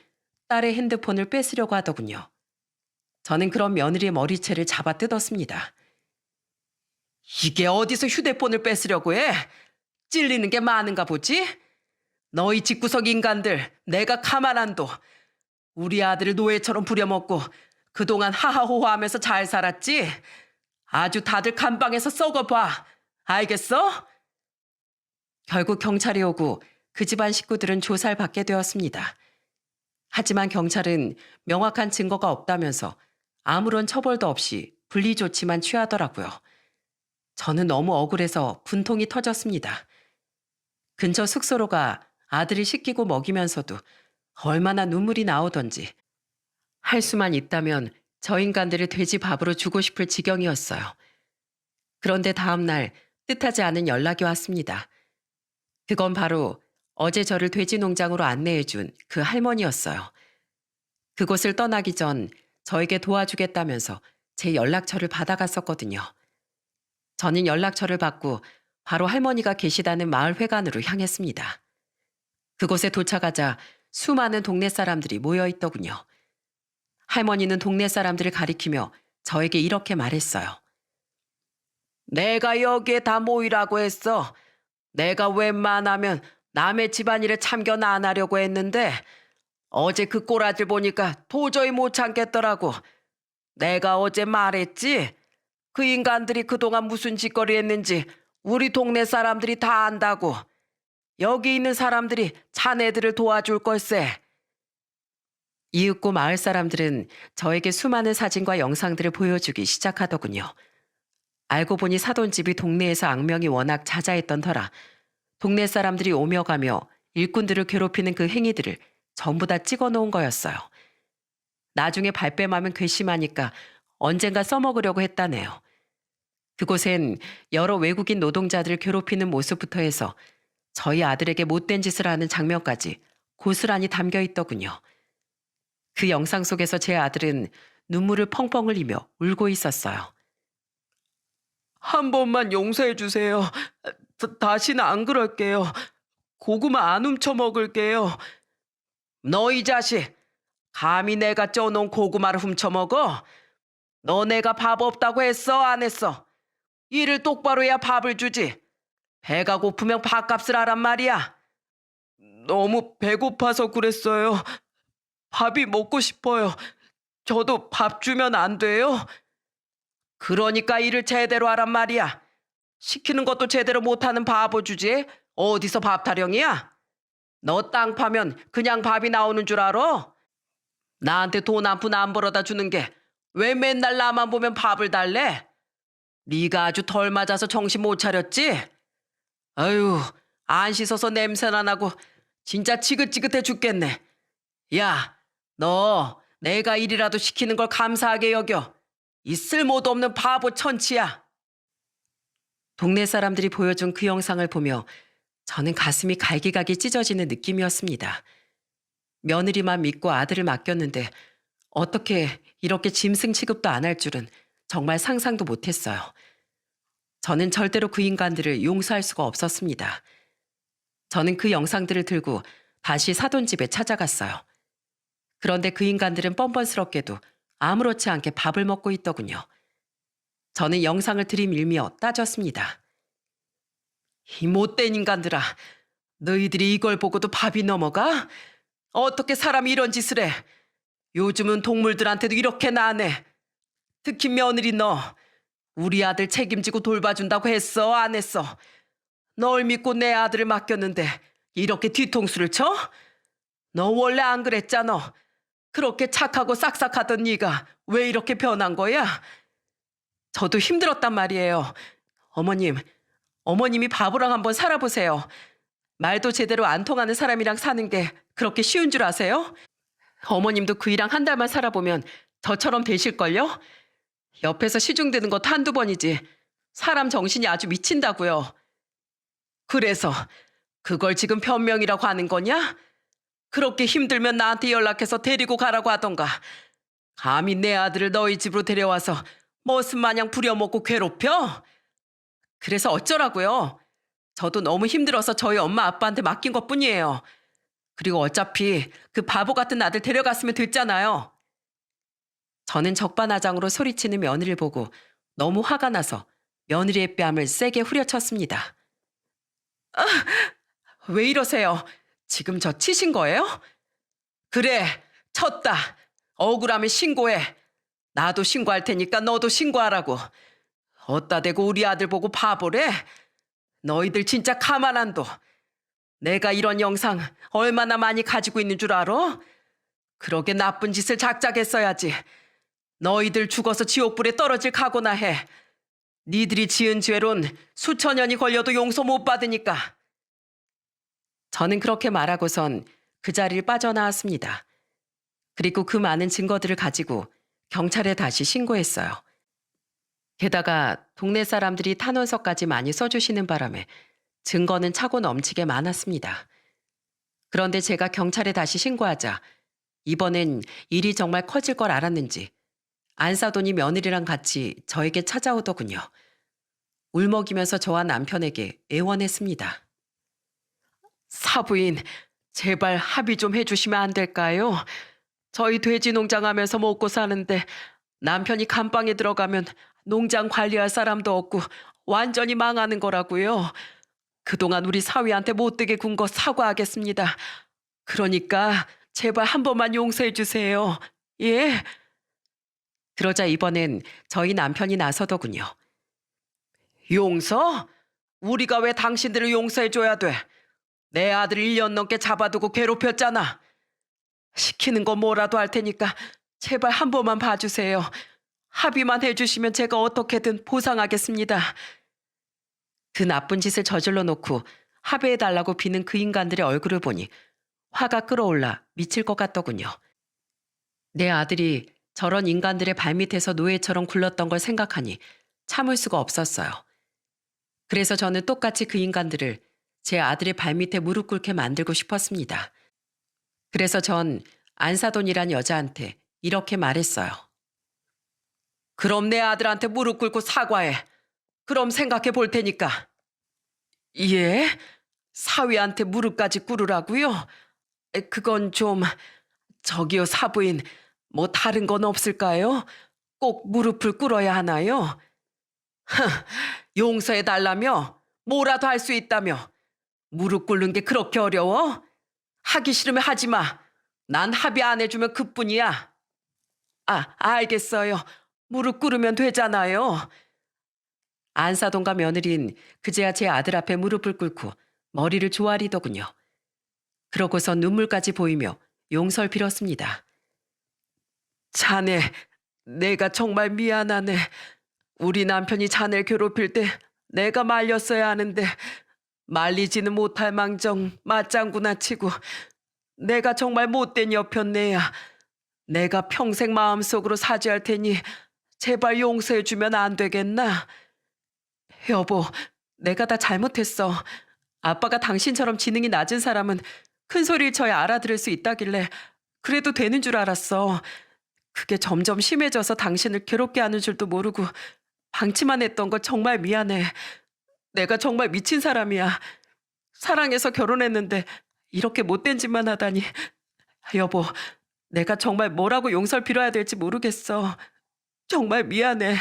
딸의 핸드폰을 뺏으려고 하더군요. 저는 그런 며느리의 머리채를 잡아 뜯었습니다. 이게 어디서 휴대폰을 뺏으려고 해? 찔리는 게 많은가 보지? 너희 집구석 인간들 내가 가만 안 둬. 우리 아들을 노예처럼 부려먹고 그동안 하하호호하면서 잘 살았지? 아주 다들 감방에서 썩어봐. 알겠어? 결국 경찰이 오고 그 집안 식구들은 조사를 받게 되었습니다. 하지만 경찰은 명확한 증거가 없다면서 아무런 처벌도 없이 분리 조치만 취하더라고요. 저는 너무 억울해서 분통이 터졌습니다. 근처 숙소로 가 아들을 씻기고 먹이면서도 얼마나 눈물이 나오던지 할 수만 있다면 저 인간들을 돼지 밥으로 주고 싶을 지경이었어요. 그런데 다음 날 뜻하지 않은 연락이 왔습니다. 그건 바로 어제 저를 돼지 농장으로 안내해준 그 할머니였어요. 그곳을 떠나기 전 저에게 도와주겠다면서 제 연락처를 받아갔었거든요. 저는 연락처를 받고 바로 할머니가 계시다는 마을 회관으로 향했습니다. 그곳에 도착하자 수많은 동네 사람들이 모여 있더군요. 할머니는 동네 사람들을 가리키며 저에게 이렇게 말했어요. 내가 여기에 다 모이라고 했어. 내가 웬만하면 남의 집안일에 참견 안 하려고 했는데 어제 그 꼬라지를 보니까 도저히 못 참겠더라고. 내가 어제 말했지? 그 인간들이 그동안 무슨 짓거리 했는지 우리 동네 사람들이 다 안다고. 여기 있는 사람들이 자네들을 도와줄 걸세. 이윽고 마을 사람들은 저에게 수많은 사진과 영상들을 보여주기 시작하더군요. 알고 보니 사돈집이 동네에서 악명이 워낙 자자했던 터라 동네 사람들이 오며 가며 일꾼들을 괴롭히는 그 행위들을 전부 다 찍어 놓은 거였어요. 나중에 발뺌하면 괘씸하니까 언젠가 써먹으려고 했다네요. 그곳엔 여러 외국인 노동자들을 괴롭히는 모습부터 해서 저희 아들에게 못된 짓을 하는 장면까지 고스란히 담겨 있더군요. 그 영상 속에서 제 아들은 눈물을 펑펑 흘리며 울고 있었어요. 한 번만 용서해 주세요. 다시는 안 그럴게요. 고구마 안 훔쳐 먹을게요. 너 이 자식, 감히 내가 쪄놓은 고구마를 훔쳐 먹어? 너 내가 밥 없다고 했어, 안 했어? 일을 똑바로 해야 밥을 주지. 배가 고프면 밥값을 하란 말이야. 너무 배고파서 그랬어요. 밥이 먹고 싶어요. 저도 밥 주면 안 돼요? 그러니까 일을 제대로 하란 말이야. 시키는 것도 제대로 못하는 바보 주제에 어디서 밥 타령이야? 너 땅 파면 그냥 밥이 나오는 줄 알아? 나한테 돈 한 푼 안 벌어다 주는 게 왜 맨날 나만 보면 밥을 달래? 네가 아주 덜 맞아서 정신 못 차렸지? 아유, 안 씻어서 냄새나 나고 진짜 지긋지긋해 죽겠네. 야, 너 내가 일이라도 시키는 걸 감사하게 여겨. 이 쓸모도 없는 바보 천치야. 동네 사람들이 보여준 그 영상을 보며 저는 가슴이 갈기갈기 찢어지는 느낌이었습니다. 며느리만 믿고 아들을 맡겼는데 어떻게 이렇게 짐승 취급도 안 할 줄은 정말 상상도 못했어요. 저는 절대로 그 인간들을 용서할 수가 없었습니다. 저는 그 영상들을 들고 다시 사돈집에 찾아갔어요. 그런데 그 인간들은 뻔뻔스럽게도 아무렇지 않게 밥을 먹고 있더군요. 저는 영상을 들이밀며 따졌습니다. 이 못된 인간들아, 너희들이 이걸 보고도 밥이 넘어가? 어떻게 사람이 이런 짓을 해? 요즘은 동물들한테도 이렇게 나네. 특히 며느리 너, 우리 아들 책임지고 돌봐준다고 했어, 안 했어? 널 믿고 내 아들을 맡겼는데 이렇게 뒤통수를 쳐? 너 원래 안 그랬잖아. 그렇게 착하고 싹싹하던 네가 왜 이렇게 변한 거야? 저도 힘들었단 말이에요. 어머님이 바보랑 한번 살아보세요. 말도 제대로 안 통하는 사람이랑 사는 게 그렇게 쉬운 줄 아세요? 어머님도 그이랑 한 달만 살아보면 저처럼 되실걸요? 옆에서 시중드는 것도 한두 번이지. 사람 정신이 아주 미친다고요. 그래서 그걸 지금 변명이라고 하는 거냐? 그렇게 힘들면 나한테 연락해서 데리고 가라고 하던가. 감히 내 아들을 너희 집으로 데려와서 머슴 마냥 부려먹고 괴롭혀? 그래서 어쩌라고요? 저도 너무 힘들어서 저희 엄마 아빠한테 맡긴 것뿐이에요. 그리고 어차피 그 바보 같은 아들 데려갔으면 됐잖아요. 저는 적반하장으로 소리치는 며느리를 보고 너무 화가 나서 며느리의 뺨을 세게 후려쳤습니다. 왜 이러세요? 지금 저 치신 거예요? 그래, 쳤다. 억울하면 신고해. 나도 신고할 테니까 너도 신고하라고. 어따 대고 우리 아들 보고 바보래? 너희들 진짜 가만 안 둬. 내가 이런 영상 얼마나 많이 가지고 있는 줄 알아? 그러게 나쁜 짓을 작작했어야지. 너희들 죽어서 지옥불에 떨어질 각오나 해. 니들이 지은 죄론 수천 년이 걸려도 용서 못 받으니까. 저는 그렇게 말하고선 그 자리를 빠져나왔습니다. 그리고 그 많은 증거들을 가지고 경찰에 다시 신고했어요. 게다가 동네 사람들이 탄원서까지 많이 써주시는 바람에 증거는 차고 넘치게 많았습니다. 그런데 제가 경찰에 다시 신고하자 이번엔 일이 정말 커질 걸 알았는지 안사돈이 며느리랑 같이 저에게 찾아오더군요. 울먹이면서 저와 남편에게 애원했습니다. 사부인, 제발 합의 좀 해주시면 안 될까요? 저희 돼지 농장 하면서 먹고 사는데 남편이 감방에 들어가면 농장 관리할 사람도 없고 완전히 망하는 거라고요. 그동안 우리 사위한테 못되게 군 거 사과하겠습니다. 그러니까 제발 한 번만 용서해 주세요. 예? 그러자 이번엔 저희 남편이 나서더군요. 용서? 우리가 왜 당신들을 용서해 줘야 돼? 내 아들 1년 넘게 잡아두고 괴롭혔잖아. 시키는 거 뭐라도 할 테니까 제발 한 번만 봐주세요. 합의만 해주시면 제가 어떻게든 보상하겠습니다. 그 나쁜 짓을 저질러 놓고 합의해달라고 비는 그 인간들의 얼굴을 보니 화가 끓어올라 미칠 것 같더군요. 내 아들이 저런 인간들의 발밑에서 노예처럼 굴렀던 걸 생각하니 참을 수가 없었어요. 그래서 저는 똑같이 그 인간들을 제 아들의 발밑에 무릎 꿇게 만들고 싶었습니다. 그래서 전 안사돈이란 여자한테 이렇게 말했어요. 그럼 내 아들한테 무릎 꿇고 사과해. 그럼 생각해 볼 테니까. 예? 사위한테 무릎까지 꿇으라고요? 그건 좀... 저기요 사부인, 뭐 다른 건 없을까요? 꼭 무릎을 꿇어야 하나요? 용서해 달라며? 뭐라도 할 수 있다며? 무릎 꿇는 게 그렇게 어려워? 하기 싫으면 하지 마. 난 합의 안 해주면 그뿐이야. 알겠어요. 무릎 꿇으면 되잖아요. 안사돈과 며느린 그제야 제 아들 앞에 무릎을 꿇고 머리를 조아리더군요. 그러고서 눈물까지 보이며 용서를 빌었습니다. 자네, 내가 정말 미안하네. 우리 남편이 자네를 괴롭힐 때 내가 말렸어야 하는데 말리지는 못할 망정 맞장구나 치고 내가 정말 못된 여편네야. 내가 평생 마음속으로 사죄할 테니 제발 용서해 주면 안 되겠나? 여보, 내가 다 잘못했어. 아빠가 당신처럼 지능이 낮은 사람은 큰 소리를 쳐야 알아들을 수 있다길래 그래도 되는 줄 알았어. 그게 점점 심해져서 당신을 괴롭게 하는 줄도 모르고 방치만 했던 거 정말 미안해. 내가 정말 미친 사람이야. 사랑해서 결혼했는데 이렇게 못된 짓만 하다니. 여보, 내가 정말 뭐라고 용서를 빌어야 될지 모르겠어. 정말 미안해.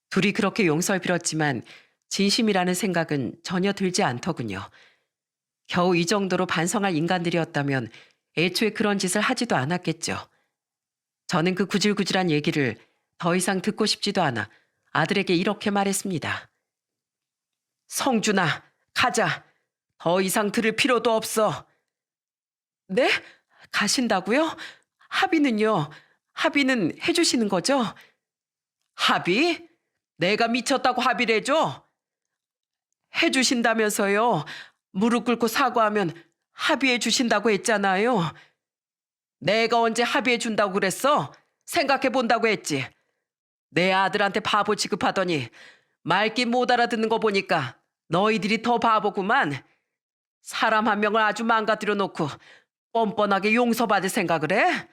둘이 그렇게 용서를 빌었지만 진심이라는 생각은 전혀 들지 않더군요. 겨우 이 정도로 반성할 인간들이었다면 애초에 그런 짓을 하지도 않았겠죠. 저는 그 구질구질한 얘기를 더 이상 듣고 싶지도 않아 아들에게 이렇게 말했습니다. 성준아, 가자. 더 이상 들을 필요도 없어. 네? 가신다고요? 합의는요? 합의는 해주시는 거죠? 합의? 내가 미쳤다고 합의를 해줘? 해주신다면서요. 무릎 꿇고 사과하면 합의해 주신다고 했잖아요. 내가 언제 합의해 준다고 그랬어? 생각해 본다고 했지. 내 아들한테 바보 취급하더니 말귀 못 알아듣는 거 보니까 너희들이 더 바보구만. 사람 한 명을 아주 망가뜨려 놓고 뻔뻔하게 용서받을 생각을 해?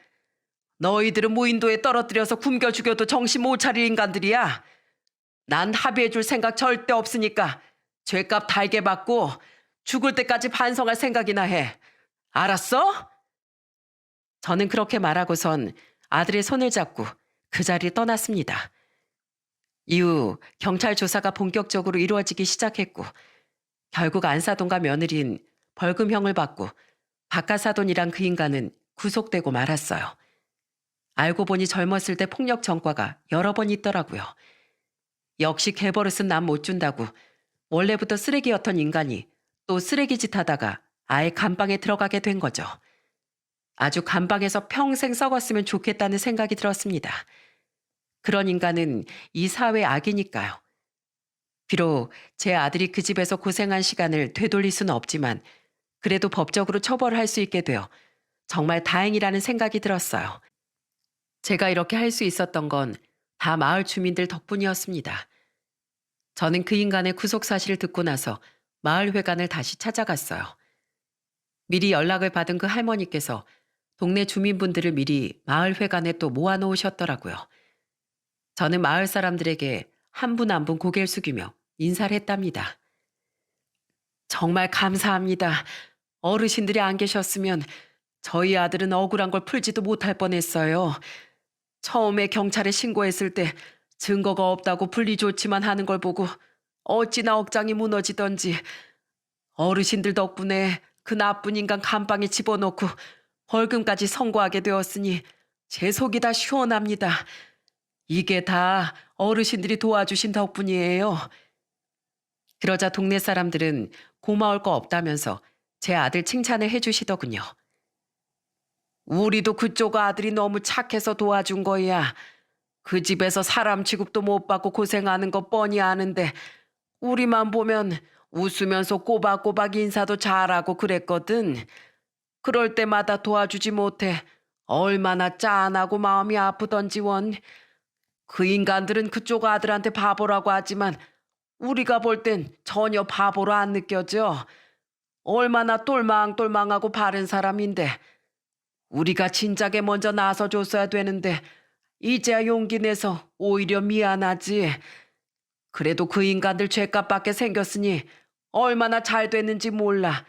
너희들은 무인도에 떨어뜨려서 굶겨 죽여도 정신 못 차릴 인간들이야. 난 합의해 줄 생각 절대 없으니까 죄값 달게 받고 죽을 때까지 반성할 생각이나 해. 알았어? 저는 그렇게 말하고선 아들의 손을 잡고 그 자리를 떠났습니다. 이후 경찰 조사가 본격적으로 이루어지기 시작했고 결국 안사돈과 며느리는 벌금형을 받고 박하사돈이란 그 인간은 구속되고 말았어요. 알고 보니 젊었을 때 폭력 전과가 여러 번 있더라고요. 역시 개버릇은 남 못 준다고 원래부터 쓰레기였던 인간이 또 쓰레기 짓 하다가 아예 감방에 들어가게 된 거죠. 아주 감방에서 평생 썩었으면 좋겠다는 생각이 들었습니다. 그런 인간은 이 사회의 악이니까요. 비록 제 아들이 그 집에서 고생한 시간을 되돌릴 수는 없지만 그래도 법적으로 처벌을 할 수 있게 되어 정말 다행이라는 생각이 들었어요. 제가 이렇게 할 수 있었던 건 다 마을 주민들 덕분이었습니다. 저는 그 인간의 구속 사실을 듣고 나서 마을 회관을 다시 찾아갔어요. 미리 연락을 받은 그 할머니께서 동네 주민분들을 미리 마을 회관에 또 모아놓으셨더라고요. 저는 마을 사람들에게 한 분 한 분 고개를 숙이며 인사를 했답니다. 정말 감사합니다. 어르신들이 안 계셨으면 저희 아들은 억울한 걸 풀지도 못할 뻔했어요. 처음에 경찰에 신고했을 때 증거가 없다고 분리조치만 하는 걸 보고 어찌나 억장이 무너지던지 어르신들 덕분에 그 나쁜 인간 감방에 집어넣고 벌금까지 선고하게 되었으니 제 속이 다 시원합니다. 이게 다 어르신들이 도와주신 덕분이에요. 그러자 동네 사람들은 고마울 거 없다면서 제 아들 칭찬을 해주시더군요. 우리도 그쪽 아들이 너무 착해서 도와준 거야. 그 집에서 사람 취급도 못 받고 고생하는 거 뻔히 아는데 우리만 보면 웃으면서 꼬박꼬박 인사도 잘하고 그랬거든. 그럴 때마다 도와주지 못해 얼마나 짠하고 마음이 아프던지 원. 그 인간들은 그쪽 아들한테 바보라고 하지만 우리가 볼 땐 전혀 바보로 안 느껴져. 얼마나 똘망똘망하고 바른 사람인데 우리가 진작에 먼저 나서줬어야 되는데 이제야 용기 내서 오히려 미안하지. 그래도 그 인간들 죄값밖에 생겼으니 얼마나 잘 됐는지 몰라.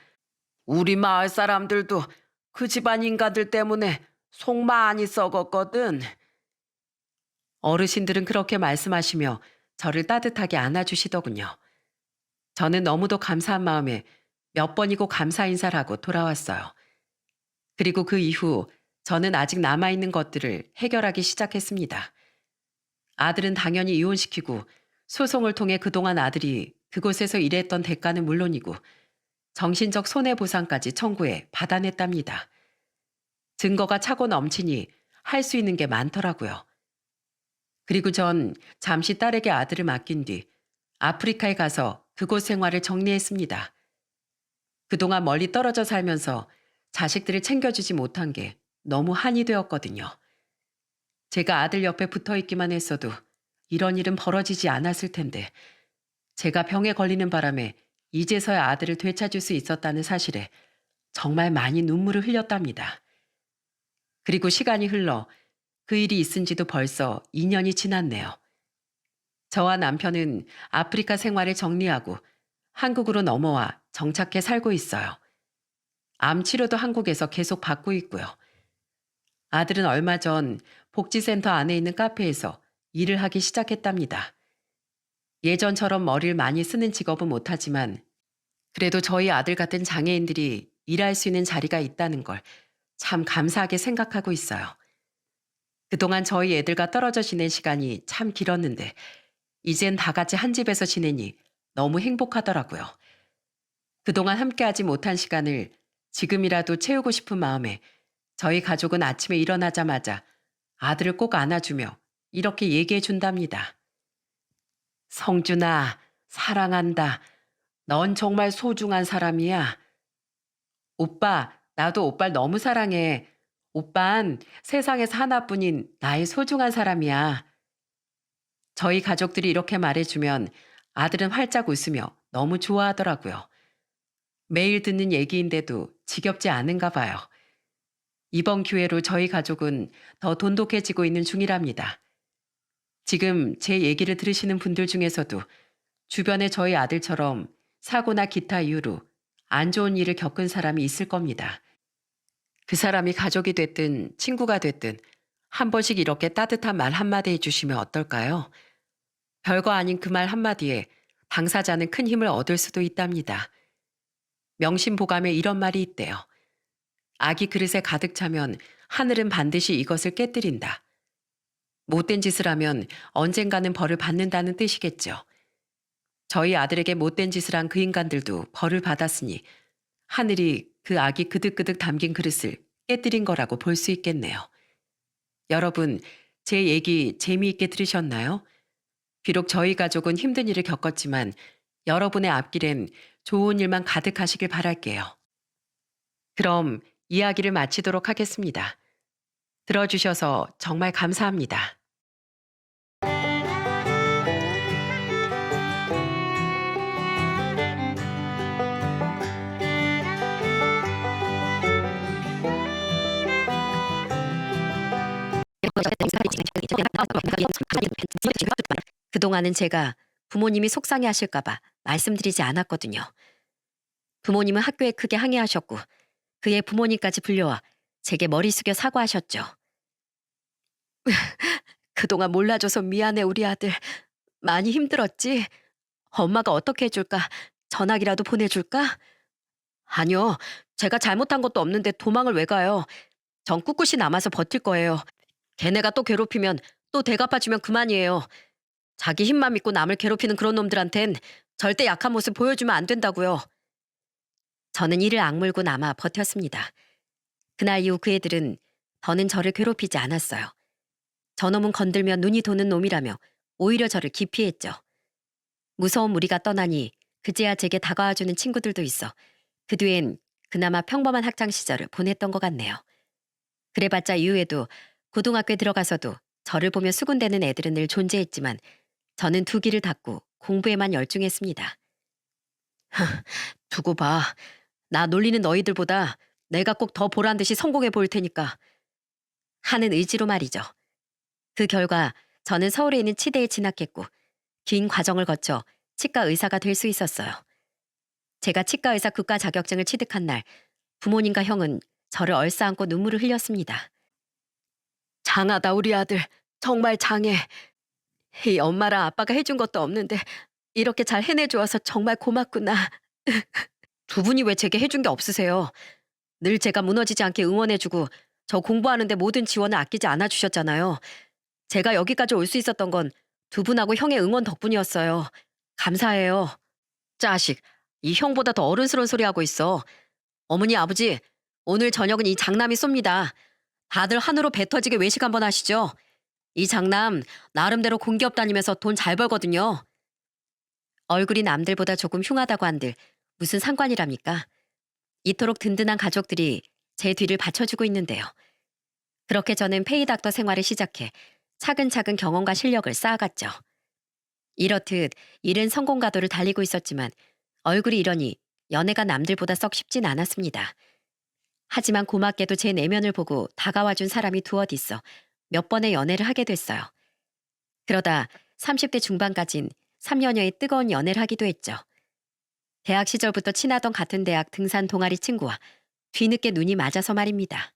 우리 마을 사람들도 그 집안 인간들 때문에 속 많이 썩었거든. 어르신들은 그렇게 말씀하시며 저를 따뜻하게 안아주시더군요. 저는 너무도 감사한 마음에 몇 번이고 감사 인사를 하고 돌아왔어요. 그리고 그 이후 저는 아직 남아있는 것들을 해결하기 시작했습니다. 아들은 당연히 이혼시키고 소송을 통해 그동안 아들이 그곳에서 일했던 대가는 물론이고 정신적 손해보상까지 청구해 받아냈답니다. 증거가 차고 넘치니 할 수 있는 게 많더라고요. 그리고 전 잠시 딸에게 아들을 맡긴 뒤 아프리카에 가서 그곳 생활을 정리했습니다. 그동안 멀리 떨어져 살면서 자식들을 챙겨주지 못한 게 너무 한이 되었거든요. 제가 아들 옆에 붙어 있기만 했어도 이런 일은 벌어지지 않았을 텐데 제가 병에 걸리는 바람에 이제서야 아들을 되찾을 수 있었다는 사실에 정말 많이 눈물을 흘렸답니다. 그리고 시간이 흘러 그 일이 있은 지도 벌써 2년이 지났네요. 저와 남편은 아프리카 생활을 정리하고 한국으로 넘어와 정착해 살고 있어요. 암 치료도 한국에서 계속 받고 있고요. 아들은 얼마 전 복지센터 안에 있는 카페에서 일을 하기 시작했답니다. 예전처럼 머리를 많이 쓰는 직업은 못하지만 그래도 저희 아들 같은 장애인들이 일할 수 있는 자리가 있다는 걸 참 감사하게 생각하고 있어요. 그동안 저희 애들과 떨어져 지낸 시간이 참 길었는데 이젠 다 같이 한 집에서 지내니 너무 행복하더라고요. 그동안 함께하지 못한 시간을 지금이라도 채우고 싶은 마음에 저희 가족은 아침에 일어나자마자 아들을 꼭 안아주며 이렇게 얘기해 준답니다. 성준아, 사랑한다. 넌 정말 소중한 사람이야. 오빠, 나도 오빠를 너무 사랑해. 오빤 세상에서 하나뿐인 나의 소중한 사람이야. 저희 가족들이 이렇게 말해주면 아들은 활짝 웃으며 너무 좋아하더라고요. 매일 듣는 얘기인데도 지겹지 않은가 봐요. 이번 기회로 저희 가족은 더 돈독해지고 있는 중이랍니다. 지금 제 얘기를 들으시는 분들 중에서도 주변에 저희 아들처럼 사고나 기타 이유로 안 좋은 일을 겪은 사람이 있을 겁니다. 그 사람이 가족이 됐든 친구가 됐든 한 번씩 이렇게 따뜻한 말 한마디 해주시면 어떨까요? 별거 아닌 그 말 한마디에 당사자는 큰 힘을 얻을 수도 있답니다. 명심보감에 이런 말이 있대요. 아기 그릇에 가득 차면 하늘은 반드시 이것을 깨뜨린다. 못된 짓을 하면 언젠가는 벌을 받는다는 뜻이겠죠. 저희 아들에게 못된 짓을 한 그 인간들도 벌을 받았으니 하늘이 그 아기 그득그득 담긴 그릇을 깨뜨린 거라고 볼 수 있겠네요. 여러분, 제 얘기 재미있게 들으셨나요? 비록 저희 가족은 힘든 일을 겪었지만 여러분의 앞길엔 좋은 일만 가득하시길 바랄게요. 그럼 이야기를 마치도록 하겠습니다. 들어주셔서 정말 감사합니다. 그동안은 제가 부모님이 속상해하실까봐 말씀드리지 않았거든요. 부모님은 학교에 크게 항의하셨고 그의 부모님까지 불려와 제게 머리 숙여 사과하셨죠. 그동안 몰라줘서 미안해, 우리 아들. 많이 힘들었지? 엄마가 어떻게 해줄까? 전화기라도 보내줄까? 아니요. 제가 잘못한 것도 없는데 도망을 왜 가요? 전 꿋꿋이 남아서 버틸 거예요. 걔네가 또 괴롭히면 또 대갚아주면 그만이에요. 자기 힘만 믿고 남을 괴롭히는 그런 놈들한텐 절대 약한 모습 보여주면 안 된다고요. 저는 이를 악물고 남아 버텼습니다. 그날 이후 그 애들은 더는 저를 괴롭히지 않았어요. 저놈은 건들면 눈이 도는 놈이라며 오히려 저를 기피했죠. 무서운 무리가 떠나니 그제야 제게 다가와주는 친구들도 있어 그 뒤엔 그나마 평범한 학창 시절을 보냈던 것 같네요. 그래봤자 이후에도 고등학교에 들어가서도 저를 보며 수군대는 애들은 늘 존재했지만 저는 두 귀를 닫고 공부에만 열중했습니다. 두고 봐. 나 놀리는 너희들보다 내가 꼭 더 보란 듯이 성공해 보일 테니까. 하는 의지로 말이죠. 그 결과 저는 서울에 있는 치대에 진학했고 긴 과정을 거쳐 치과 의사가 될 수 있었어요. 제가 치과 의사 국가 자격증을 취득한 날 부모님과 형은 저를 얼싸안고 눈물을 흘렸습니다. 장하다 우리 아들. 정말 장해. 이 엄마랑 아빠가 해준 것도 없는데 이렇게 잘 해내주어서 정말 고맙구나. 두 분이 왜 제게 해준 게 없으세요? 늘 제가 무너지지 않게 응원해주고 저 공부하는데 모든 지원을 아끼지 않아주셨잖아요. 제가 여기까지 올 수 있었던 건 두 분하고 형의 응원 덕분이었어요. 감사해요. 자식, 이 형보다 더 어른스러운 소리 하고 있어. 어머니 아버지, 오늘 저녁은 이 장남이 쏩니다. 다들 한우로 배 터지게 외식 한번 하시죠. 이 장남 나름대로 공기업 다니면서 돈 잘 벌거든요. 얼굴이 남들보다 조금 흉하다고 한들 무슨 상관이랍니까? 이토록 든든한 가족들이 제 뒤를 받쳐주고 있는데요. 그렇게 저는 페이닥터 생활을 시작해 차근차근 경험과 실력을 쌓아갔죠. 이렇듯 일은 성공 가도를 달리고 있었지만 얼굴이 이러니 연애가 남들보다 썩 쉽진 않았습니다. 하지만 고맙게도 제 내면을 보고 다가와준 사람이 두엇 있어 몇 번의 연애를 하게 됐어요. 그러다 30대 중반까진 3년여의 뜨거운 연애를 하기도 했죠. 대학 시절부터 친하던 같은 대학 등산 동아리 친구와 뒤늦게 눈이 맞아서 말입니다.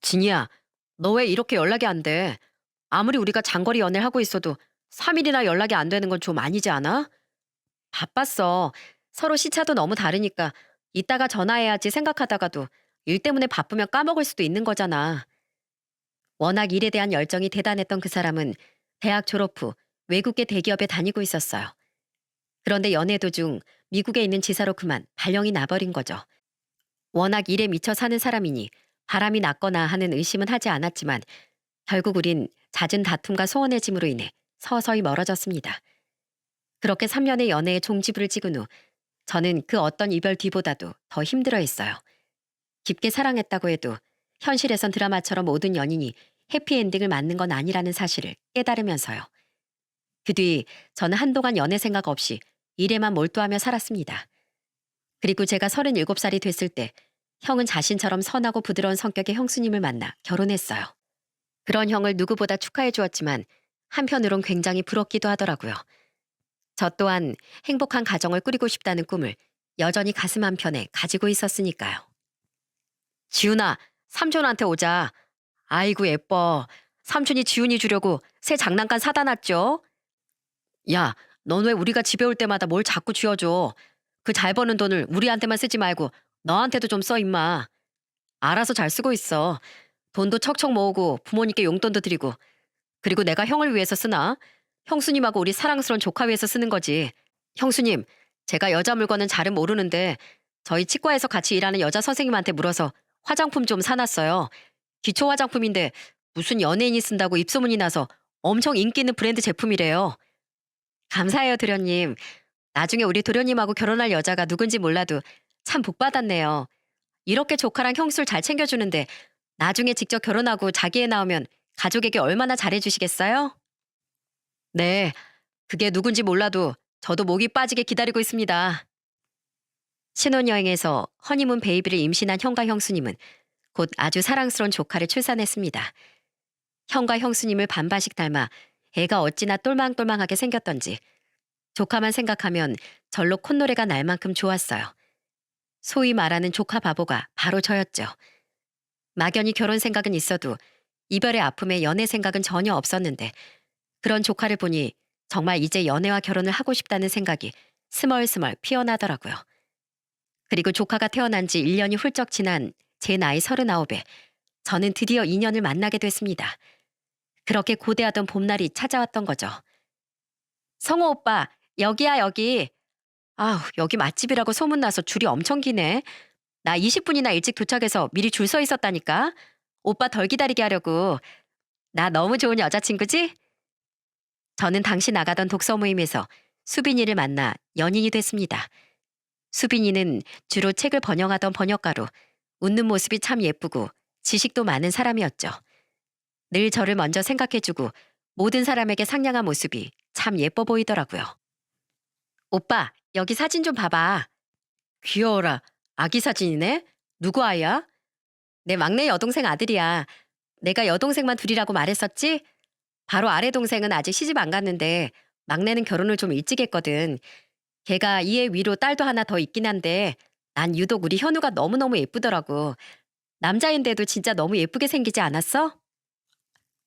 진이야, 너 왜 이렇게 연락이 안 돼? 아무리 우리가 장거리 연애를 하고 있어도 3일이나 연락이 안 되는 건 좀 아니지 않아? 바빴어. 서로 시차도 너무 다르니까 이따가 전화해야지 생각하다가도 일 때문에 바쁘면 까먹을 수도 있는 거잖아. 워낙 일에 대한 열정이 대단했던 그 사람은 대학 졸업 후 외국계 대기업에 다니고 있었어요. 그런데 연애 도중 미국에 있는 지사로 그만 발령이 나버린 거죠. 워낙 일에 미쳐 사는 사람이니 바람이 났거나 하는 의심은 하지 않았지만 결국 우린 잦은 다툼과 소원해짐으로 인해 서서히 멀어졌습니다. 그렇게 3년의 연애에 종지부를 찍은 후 저는 그 어떤 이별 뒤보다도 더 힘들어했어요. 깊게 사랑했다고 해도 현실에선 드라마처럼 모든 연인이 해피엔딩을 맞는 건 아니라는 사실을 깨달으면서요. 그 뒤 저는 한동안 연애 생각 없이 일에만 몰두하며 살았습니다. 그리고 제가 37살이 됐을 때 형은 자신처럼 선하고 부드러운 성격의 형수님을 만나 결혼했어요. 그런 형을 누구보다 축하해 주었지만 한편으론 굉장히 부럽기도 하더라고요. 저 또한 행복한 가정을 꾸리고 싶다는 꿈을 여전히 가슴 한편에 가지고 있었으니까요. 지훈아, 삼촌한테 오자. 아이고 예뻐. 삼촌이 지훈이 주려고 새 장난감 사다 놨죠? 야, 넌 왜 우리가 집에 올 때마다 뭘 자꾸 쥐어줘? 그 잘 버는 돈을 우리한테만 쓰지 말고 너한테도 좀 써 임마. 알아서 잘 쓰고 있어. 돈도 척척 모으고 부모님께 용돈도 드리고. 그리고 내가 형을 위해서 쓰나? 형수님하고 우리 사랑스러운 조카 위해서 쓰는 거지. 형수님, 제가 여자 물건은 잘은 모르는데 저희 치과에서 같이 일하는 여자 선생님한테 물어서 화장품 좀 사놨어요. 기초 화장품인데 무슨 연예인이 쓴다고 입소문이 나서 엄청 인기 있는 브랜드 제품이래요. 감사해요, 도련님. 나중에 우리 도련님하고 결혼할 여자가 누군지 몰라도 참 복받았네요. 이렇게 조카랑 형수를 잘 챙겨주는데 나중에 직접 결혼하고 자기 애 낳으면 가족에게 얼마나 잘해주시겠어요? 네, 그게 누군지 몰라도 저도 목이 빠지게 기다리고 있습니다. 신혼여행에서 허니문 베이비를 임신한 형과 형수님은 곧 아주 사랑스러운 조카를 출산했습니다. 형과 형수님을 반반씩 닮아 애가 어찌나 똘망똘망하게 생겼던지 조카만 생각하면 절로 콧노래가 날 만큼 좋았어요. 소위 말하는 조카 바보가 바로 저였죠. 막연히 결혼 생각은 있어도 이별의 아픔에 연애 생각은 전혀 없었는데 그런 조카를 보니 정말 이제 연애와 결혼을 하고 싶다는 생각이 스멀스멀 피어나더라고요. 그리고 조카가 태어난 지 1년이 훌쩍 지난 제 나이 39에 저는 드디어 인연을 만나게 됐습니다. 그렇게 고대하던 봄날이 찾아왔던 거죠. 성호 오빠, 여기야, 여기. 아우, 여기 맛집이라고 소문나서 줄이 엄청 기네. 나 20분이나 일찍 도착해서 미리 줄 서 있었다니까. 오빠 덜 기다리게 하려고. 나 너무 좋은 여자친구지? 저는 당시 나가던 독서 모임에서 수빈이를 만나 연인이 됐습니다. 수빈이는 주로 책을 번역하던 번역가로 웃는 모습이 참 예쁘고 지식도 많은 사람이었죠. 늘 저를 먼저 생각해주고 모든 사람에게 상냥한 모습이 참 예뻐 보이더라고요. 오빠, 여기 사진 좀 봐봐. 귀여워라. 아기 사진이네? 누구 아이야? 내 막내 여동생 아들이야. 내가 여동생만 둘이라고 말했었지? 바로 아래 동생은 아직 시집 안 갔는데 막내는 결혼을 좀 일찍 했거든. 걔가 이해 위로 딸도 하나 더 있긴 한데 난 유독 우리 현우가 너무너무 예쁘더라고. 남자인데도 진짜 너무 예쁘게 생기지 않았어?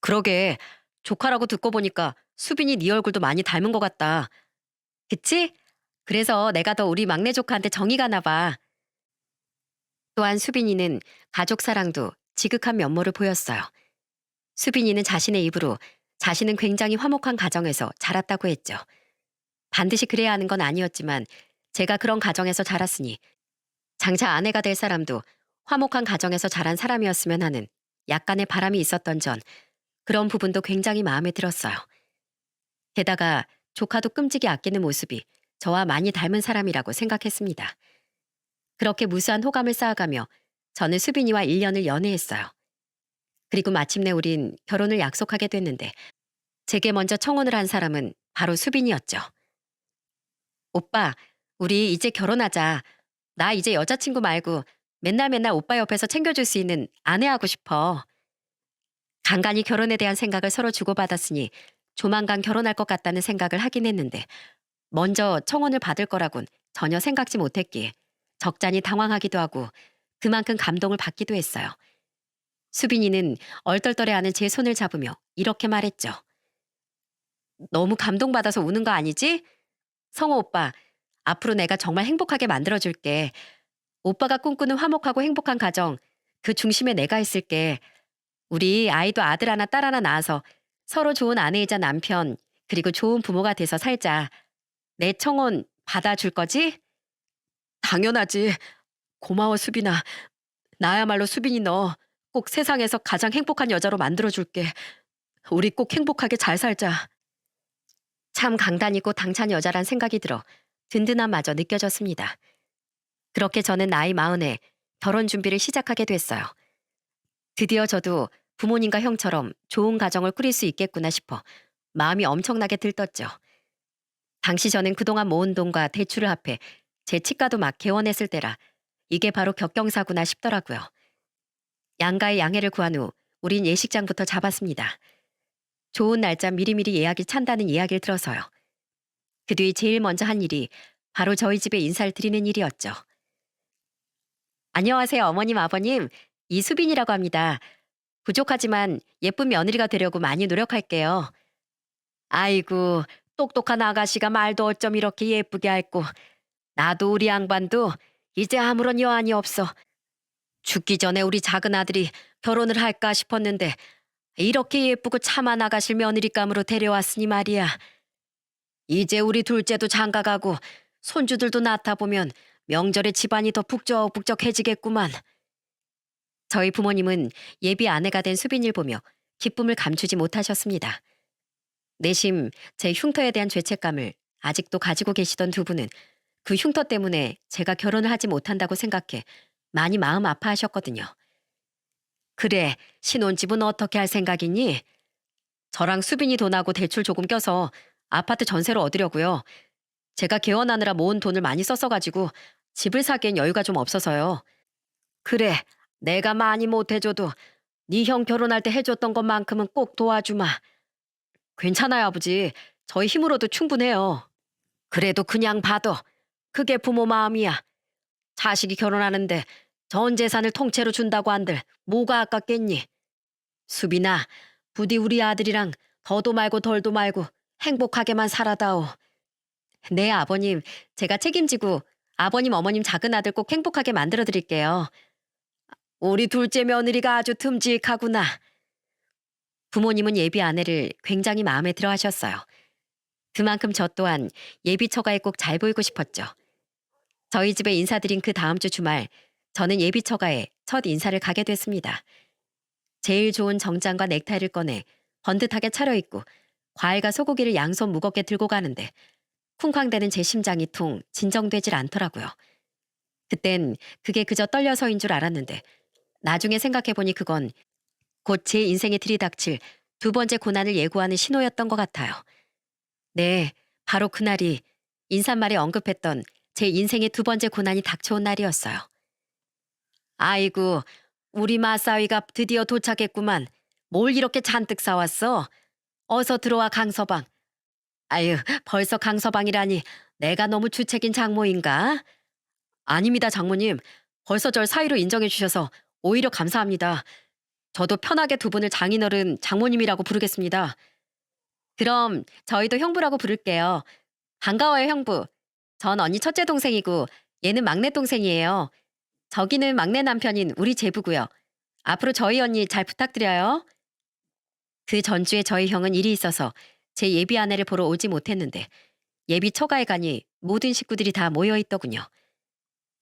그러게. 조카라고 듣고 보니까 수빈이 네 얼굴도 많이 닮은 것 같다. 그치? 그래서 내가 더 우리 막내 조카한테 정이 가나 봐. 또한 수빈이는 가족 사랑도 지극한 면모를 보였어요. 수빈이는 자신의 입으로 자신은 굉장히 화목한 가정에서 자랐다고 했죠. 반드시 그래야 하는 건 아니었지만 제가 그런 가정에서 자랐으니 장차 아내가 될 사람도 화목한 가정에서 자란 사람이었으면 하는 약간의 바람이 있었던 전 그런 부분도 굉장히 마음에 들었어요. 게다가 조카도 끔찍이 아끼는 모습이 저와 많이 닮은 사람이라고 생각했습니다. 그렇게 무수한 호감을 쌓아가며 저는 수빈이와 1년을 연애했어요. 그리고 마침내 우린 결혼을 약속하게 됐는데 제게 먼저 청혼을 한 사람은 바로 수빈이었죠. 오빠, 우리 이제 결혼하자. 나 이제 여자친구 말고 맨날 맨날 오빠 옆에서 챙겨줄 수 있는 아내 하고 싶어. 간간히 결혼에 대한 생각을 서로 주고받았으니 조만간 결혼할 것 같다는 생각을 하긴 했는데 먼저 청혼을 받을 거라곤 전혀 생각지 못했기에 적잖이 당황하기도 하고 그만큼 감동을 받기도 했어요. 수빈이는 얼떨떨해하는 제 손을 잡으며 이렇게 말했죠. 너무 감동받아서 우는 거 아니지? 성호 오빠, 앞으로 내가 정말 행복하게 만들어줄게. 오빠가 꿈꾸는 화목하고 행복한 가정, 그 중심에 내가 있을게. 우리 아이도 아들 하나 딸 하나 낳아서 서로 좋은 아내이자 남편, 그리고 좋은 부모가 돼서 살자. 내 청혼 받아줄 거지? 당연하지. 고마워, 수빈아. 나야말로 수빈이 너 꼭 세상에서 가장 행복한 여자로 만들어줄게. 우리 꼭 행복하게 잘 살자. 참 강단있고 당찬 여자란 생각이 들어 든든함마저 느껴졌습니다. 그렇게 저는 나이 40에 결혼 준비를 시작하게 됐어요. 드디어 저도 부모님과 형처럼 좋은 가정을 꾸릴 수 있겠구나 싶어 마음이 엄청나게 들떴죠. 당시 저는 그동안 모은 돈과 대출을 합해 제 치과도 막 개원했을 때라 이게 바로 격경사구나 싶더라고요. 양가의 양해를 구한 후 우린 예식장부터 잡았습니다. 좋은 날짜 미리미리 예약이 찬다는 이야기를 들어서요. 그 뒤 제일 먼저 한 일이 바로 저희 집에 인사를 드리는 일이었죠. 안녕하세요, 어머님, 아버님. 이수빈이라고 합니다. 부족하지만 예쁜 며느리가 되려고 많이 노력할게요. 아이고, 똑똑한 아가씨가 말도 어쩜 이렇게 예쁘게 핥고 나도 우리 양반도 이제 아무런 여한이 없어. 죽기 전에 우리 작은 아들이 결혼을 할까 싶었는데 이렇게 예쁘고 참한 아가씨를 며느리감으로 데려왔으니 말이야. 이제 우리 둘째도 장가가고 손주들도 낳다 보면 명절에 집안이 더 북적북적해지겠구만. 저희 부모님은 예비 아내가 된 수빈이를 보며 기쁨을 감추지 못하셨습니다. 내심 제 흉터에 대한 죄책감을 아직도 가지고 계시던 두 분은 그 흉터 때문에 제가 결혼을 하지 못한다고 생각해 많이 마음 아파하셨거든요. 그래, 신혼집은 어떻게 할 생각이니? 저랑 수빈이 돈하고 대출 조금 껴서 아파트 전세로 얻으려고요. 제가 개원하느라 모은 돈을 많이 썼어가지고 집을 사기엔 여유가 좀 없어서요. 그래, 내가 많이 못해줘도 네 형 결혼할 때 해줬던 것만큼은 꼭 도와주마. 괜찮아요, 아버지. 저희 힘으로도 충분해요. 그래도 그냥 봐도 그게 부모 마음이야. 자식이 결혼하는데 전 재산을 통째로 준다고 한들 뭐가 아깝겠니? 수빈아, 부디 우리 아들이랑 더도 말고 덜도 말고 행복하게만 살아다오. 네, 아버님. 제가 책임지고 아버님, 어머님 작은 아들 꼭 행복하게 만들어 드릴게요. 우리 둘째 며느리가 아주 듬직하구나. 부모님은 예비 아내를 굉장히 마음에 들어 하셨어요. 그만큼 저 또한 예비 처가에 꼭 잘 보이고 싶었죠. 저희 집에 인사드린 그 다음 주 주말, 저는 예비 처가에 첫 인사를 가게 됐습니다. 제일 좋은 정장과 넥타이를 꺼내 번듯하게 차려입고 과일과 소고기를 양손 무겁게 들고 가는데 쿵쾅대는 제 심장이 통 진정되질 않더라고요. 그땐 그게 그저 떨려서인 줄 알았는데 나중에 생각해보니 그건 곧 제 인생에 들이닥칠 두 번째 고난을 예고하는 신호였던 것 같아요. 네, 바로 그날이 인사말에 언급했던 제 인생의 두 번째 고난이 닥쳐온 날이었어요. 아이고, 우리 마사위가 드디어 도착했구만. 뭘 이렇게 잔뜩 사왔어? 어서 들어와 강서방. 아유, 벌써 강서방이라니 내가 너무 주책인 장모인가? 아닙니다, 장모님. 벌써 절 사위로 인정해 주셔서 오히려 감사합니다. 저도 편하게 두 분을 장인어른 장모님이라고 부르겠습니다. 그럼 저희도 형부라고 부를게요. 반가워요, 형부. 전 언니 첫째 동생이고 얘는 막내 동생이에요. 저기는 막내 남편인 우리 제부고요. 앞으로 저희 언니 잘 부탁드려요. 그 전주에 저희 형은 일이 있어서 제 예비 아내를 보러 오지 못했는데 예비 처가에 가니 모든 식구들이 다 모여 있더군요.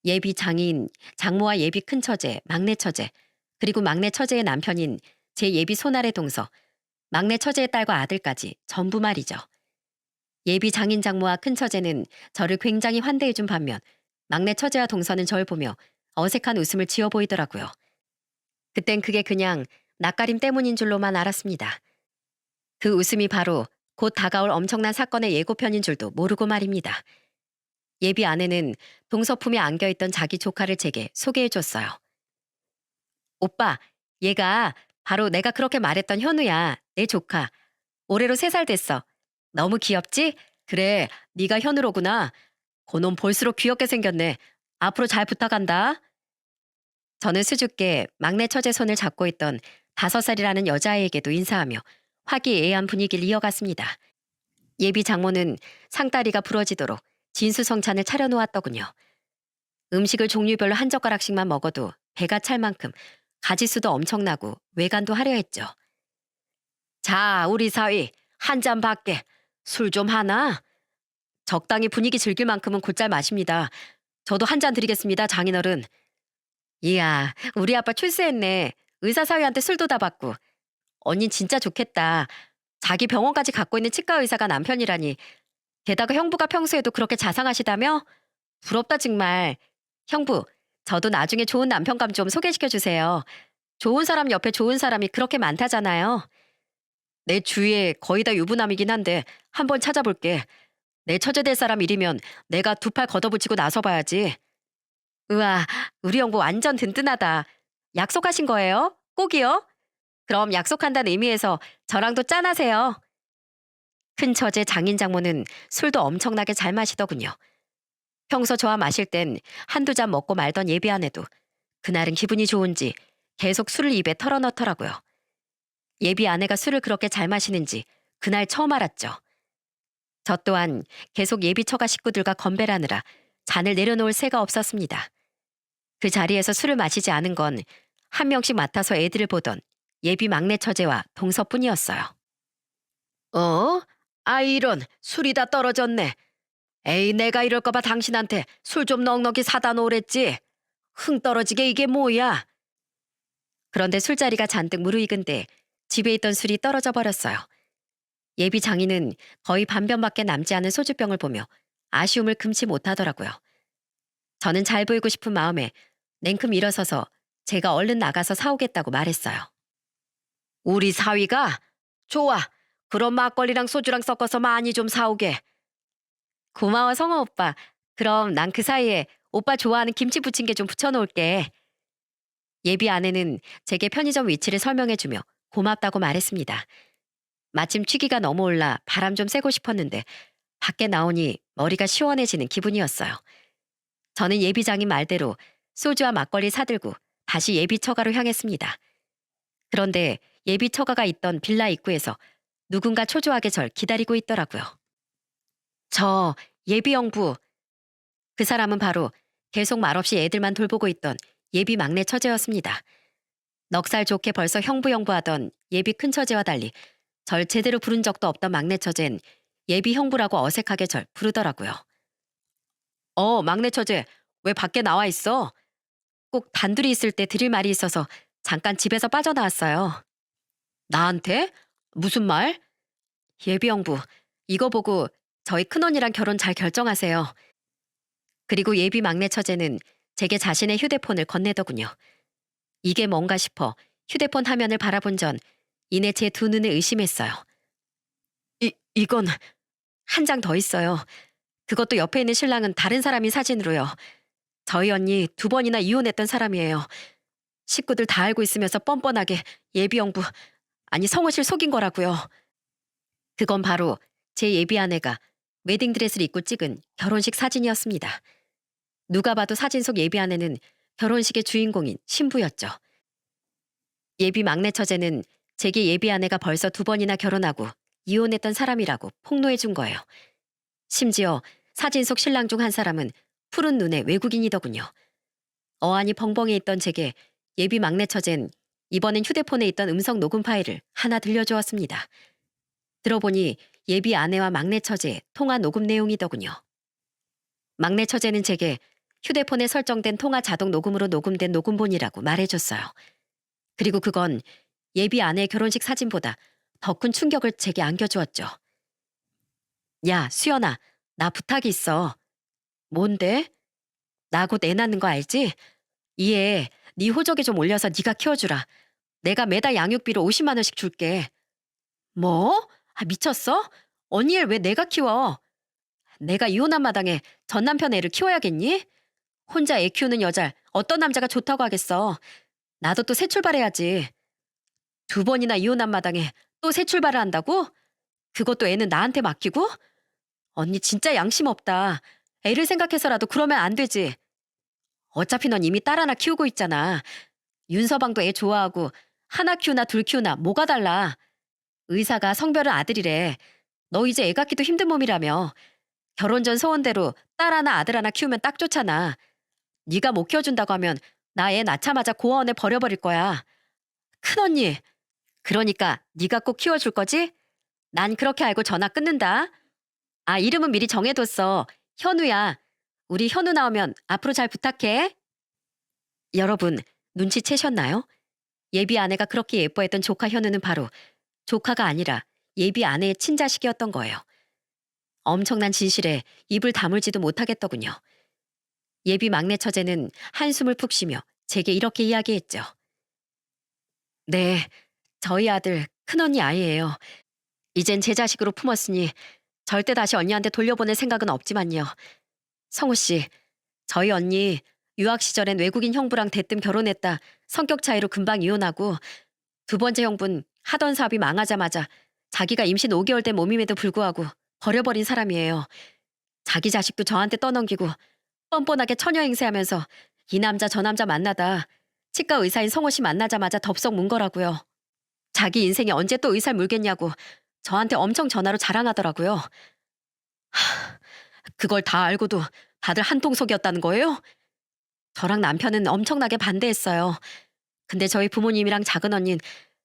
예비 장인, 장모와 예비 큰처제, 막내 처제, 그리고 막내 처제의 남편인 제 예비 손아래 동서, 막내 처제의 딸과 아들까지 전부 말이죠. 예비 장인 장모와 큰 처제는 저를 굉장히 환대해준 반면 막내 처제와 동서는 절 보며 어색한 웃음을 지어 보이더라고요. 그땐 그게 그냥 낯가림 때문인 줄로만 알았습니다. 그 웃음이 바로 곧 다가올 엄청난 사건의 예고편인 줄도 모르고 말입니다. 예비 아내는 동서 품에 안겨있던 자기 조카를 제게 소개해줬어요. 오빠, 얘가 바로 내가 그렇게 말했던 현우야. 내 조카. 올해로 3살 됐어. 너무 귀엽지? 그래, 네가 현우로구나. 그놈 볼수록 귀엽게 생겼네. 앞으로 잘 부탁한다. 저는 수줍게 막내 처제 손을 잡고 있던 5살이라는 여자아이에게도 인사하며 화기애애한 분위기를 이어갔습니다. 예비 장모는 상다리가 부러지도록 진수성찬을 차려놓았더군요. 음식을 종류별로 한 젓가락씩만 먹어도 배가 찰 만큼 가짓수도 엄청나고 외관도 화려했죠. 자, 우리 사위 한 잔 받게. 술 좀 하나? 적당히 분위기 즐길 만큼은 곧잘 마십니다. 저도 한 잔 드리겠습니다, 장인어른. 이야, 우리 아빠 출세했네. 의사 사위한테 술도 다 받고. 언닌 진짜 좋겠다. 자기 병원까지 갖고 있는 치과 의사가 남편이라니. 게다가 형부가 평소에도 그렇게 자상하시다며? 부럽다 정말. 형부, 저도 나중에 좋은 남편감 좀 소개시켜 주세요. 좋은 사람 옆에 좋은 사람이 그렇게 많다잖아요. 내 주위에 거의 다 유부남이긴 한데 한번 찾아볼게. 내 처제 될 사람 일이면 내가 두 팔 걷어붙이고 나서봐야지. 우와, 우리 형부 완전 든든하다. 약속하신 거예요? 꼭이요? 그럼 약속한다는 의미에서 저랑도 짠하세요. 큰 처제 장인 장모는 술도 엄청나게 잘 마시더군요. 평소 저와 마실 땐 한두 잔 먹고 말던 예비 아내도 그날은 기분이 좋은지 계속 술을 입에 털어넣더라고요. 예비 아내가 술을 그렇게 잘 마시는지 그날 처음 알았죠. 저 또한 계속 예비 처가 식구들과 건배를 하느라 잔을 내려놓을 새가 없었습니다. 그 자리에서 술을 마시지 않은 건 한 명씩 맡아서 애들을 보던 예비 막내 처제와 동서뿐이었어요. 어? 아, 이런 술이 다 떨어졌네. 에이, 내가 이럴까봐 당신한테 술 좀 넉넉히 사다 놓으랬지. 흥 떨어지게 이게 뭐야? 그런데 술자리가 잔뜩 무르익은데 집에 있던 술이 떨어져 버렸어요. 예비 장인은 거의 반병밖에 남지 않은 소주병을 보며 아쉬움을 금치 못하더라고요. 저는 잘 보이고 싶은 마음에 냉큼 일어서서 제가 얼른 나가서 사오겠다고 말했어요. 우리 사위가? 좋아. 그럼 막걸리랑 소주랑 섞어서 많이 좀 사오게. 고마워, 성호 오빠. 그럼 난 그 사이에 오빠 좋아하는 김치 부침개 좀 부쳐놓을게. 예비 아내는 제게 편의점 위치를 설명해주며 고맙다고 말했습니다. 마침 취기가 너무 올라 바람 좀 쐬고 싶었는데 밖에 나오니 머리가 시원해지는 기분이었어요. 저는 예비장인 말대로 소주와 막걸리 사들고 다시 예비 처가로 향했습니다. 그런데 예비 처가가 있던 빌라 입구에서 누군가 초조하게 절 기다리고 있더라고요. 저 예비 영부. 그 사람은 바로 계속 말없이 애들만 돌보고 있던 예비 막내 처제였습니다. 넉살 좋게 벌써 형부하던 예비 큰 처제와 달리 절 제대로 부른 적도 없던 막내 처제는 예비 형부라고 어색하게 절 부르더라고요. 막내 처제, 왜 밖에 나와 있어? 꼭 단둘이 있을 때 드릴 말이 있어서 잠깐 집에서 빠져나왔어요. 나한테? 무슨 말? 예비 형부, 이거 보고 저희 큰언니랑 결혼 잘 결정하세요. 그리고 예비 막내 처제는 제게 자신의 휴대폰을 건네더군요. 이게 뭔가 싶어 휴대폰 화면을 바라본 전 이내 제 두 눈을 의심했어요. 이건 한 장 더 있어요. 그것도 옆에 있는 신랑은 다른 사람인 사진으로요. 저희 언니 2번이나 이혼했던 사람이에요. 식구들 다 알고 있으면서 뻔뻔하게 예비 영부, 아니 성호실 속인 거라고요. 그건 바로 제 예비 아내가 웨딩드레스를 입고 찍은 결혼식 사진이었습니다. 누가 봐도 사진 속 예비 아내는 결혼식의 주인공인 신부였죠. 예비 막내 처제는 제게 예비 아내가 벌써 2번이나 결혼하고 이혼했던 사람이라고 폭로해 준 거예요. 심지어 사진 속 신랑 중 한 사람은 푸른 눈의 외국인이더군요. 어안이 벙벙해 있던 제게 예비 막내 처제는 이번엔 휴대폰에 있던 음성 녹음 파일을 하나 들려주었습니다. 들어보니 예비 아내와 막내 처제의 통화 녹음 내용이더군요. 막내 처제는 제게 휴대폰에 설정된 통화 자동 녹음으로 녹음된 녹음본이라고 말해줬어요. 그리고 그건 예비 아내의 결혼식 사진보다 더 큰 충격을 제게 안겨주었죠. 야, 수연아, 나 부탁이 있어. 뭔데? 나 곧 애 낳는 거 알지? 이 애 네 호적에 좀 올려서 네가 키워주라. 내가 매달 양육비로 50만 원씩 줄게. 뭐? 미쳤어? 언니 애 왜 내가 키워? 내가 이혼한 마당에 전 남편 애를 키워야겠니? 혼자 애 키우는 여잘 어떤 남자가 좋다고 하겠어. 나도 또 새 출발해야지. 2번이나 이혼한 마당에 또 새 출발을 한다고? 그것도 애는 나한테 맡기고? 언니 진짜 양심 없다. 애를 생각해서라도 그러면 안 되지. 어차피 넌 이미 딸 하나 키우고 있잖아. 윤서방도 애 좋아하고 하나 키우나 둘 키우나 뭐가 달라. 의사가 성별은 아들이래. 너 이제 애 갖기도 힘든 몸이라며. 결혼 전 소원대로 딸 하나 아들 하나 키우면 딱 좋잖아. 네가 못 키워준다고 하면 나 애 낳자마자 고아원에 버려버릴 거야. 큰언니. 그러니까 네가 꼭 키워줄 거지? 난 그렇게 알고 전화 끊는다. 이름은 미리 정해뒀어. 현우야. 우리 현우 나오면 앞으로 잘 부탁해. 여러분, 눈치채셨나요? 예비 아내가 그렇게 예뻐했던 조카 현우는 바로 조카가 아니라 예비 아내의 친자식이었던 거예요. 엄청난 진실에 입을 다물지도 못하겠더군요. 예비 막내 처제는 한숨을 푹 쉬며 제게 이렇게 이야기했죠. 네, 저희 아들 큰언니 아이예요. 이젠 제 자식으로 품었으니 절대 다시 언니한테 돌려보낼 생각은 없지만요. 성우 씨, 저희 언니 유학 시절엔 외국인 형부랑 대뜸 결혼했다 성격 차이로 금방 이혼하고 2번째 형부는 하던 사업이 망하자마자 자기가 임신 5개월 된 몸임에도 불구하고 버려버린 사람이에요. 자기 자식도 저한테 떠넘기고 뻔뻔하게 처녀 행세하면서 이 남자 저 남자 만나다 치과 의사인 성호 씨 만나자마자 덥석 문 거라고요. 자기 인생에 언제 또 의사를 물겠냐고 저한테 엄청 전화로 자랑하더라고요. 그걸 다 알고도 다들 한통속이었다는 거예요? 저랑 남편은 엄청나게 반대했어요. 근데 저희 부모님이랑 작은 언닌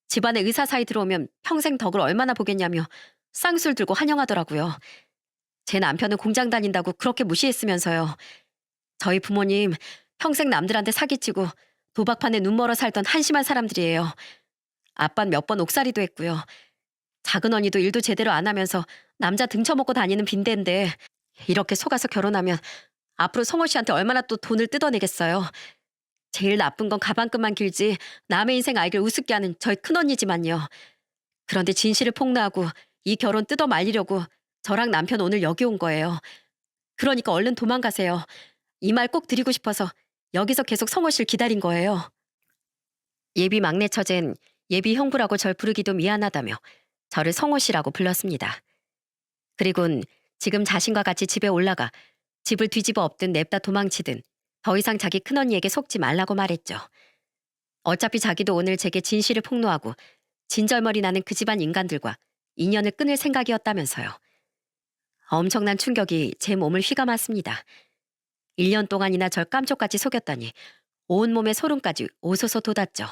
집안에 의사 사이 들어오면 평생 덕을 얼마나 보겠냐며 쌍술 들고 환영하더라고요. 제 남편은 공장 다닌다고 그렇게 무시했으면서요. 저희 부모님 평생 남들한테 사기치고 도박판에 눈 멀어 살던 한심한 사람들이에요. 아빠는 몇 번 옥살이도 했고요. 작은 언니도 일도 제대로 안 하면서 남자 등쳐먹고 다니는 빈대인데 이렇게 속아서 결혼하면 앞으로 성호 씨한테 얼마나 또 돈을 뜯어내겠어요. 제일 나쁜 건 가방끈만 길지 남의 인생 알길 우습게 하는 저희 큰언니지만요. 그런데 진실을 폭로하고 이 결혼 뜯어 말리려고 저랑 남편 오늘 여기 온 거예요. 그러니까 얼른 도망가세요. 이 말 꼭 드리고 싶어서 여기서 계속 성호 씨를 기다린 거예요. 예비 막내 처제는 예비 형부라고 절 부르기도 미안하다며 저를 성호 씨라고 불렀습니다. 그리곤 지금 자신과 같이 집에 올라가 집을 뒤집어 엎든 냅다 도망치든 더 이상 자기 큰언니에게 속지 말라고 말했죠. 어차피 자기도 오늘 제게 진실을 폭로하고 진절머리 나는 그 집안 인간들과 인연을 끊을 생각이었다면서요. 엄청난 충격이 제 몸을 휘감았습니다. 1년 동안이나 절 깜짝같이 속였다니 온몸에 소름까지 오소소 돋았죠.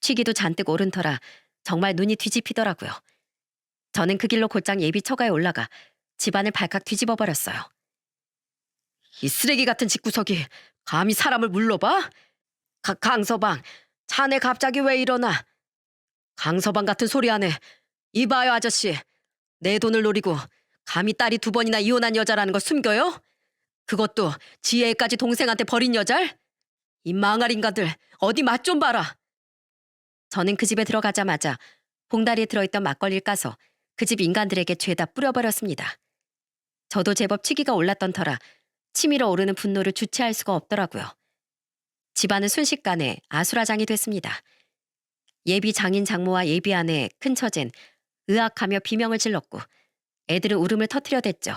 취기도 잔뜩 오른 터라 정말 눈이 뒤집히더라고요. 저는 그 길로 곧장 예비 처가에 올라가 집안을 발칵 뒤집어 버렸어요. 이 쓰레기 같은 집구석이 감히 사람을 물러봐? 강서방, 자네 갑자기 왜 이러나? 강서방 같은 소리 하네. 이봐요 아저씨. 내 돈을 노리고 감히 딸이 2번이나 이혼한 여자라는 걸 숨겨요? 그것도 지혜까지 동생한테 버린 여잘? 이 망할 인간들 어디 맛 좀 봐라. 저는 그 집에 들어가자마자 봉다리에 들어있던 막걸리를 까서 그 집 인간들에게 죄다 뿌려버렸습니다. 저도 제법 치기가 올랐던 터라 치밀어 오르는 분노를 주체할 수가 없더라고요. 집안은 순식간에 아수라장이 됐습니다. 예비 장인 장모와 예비 아내 큰 처젠 의악하며 비명을 질렀고 애들은 울음을 터뜨려댔죠.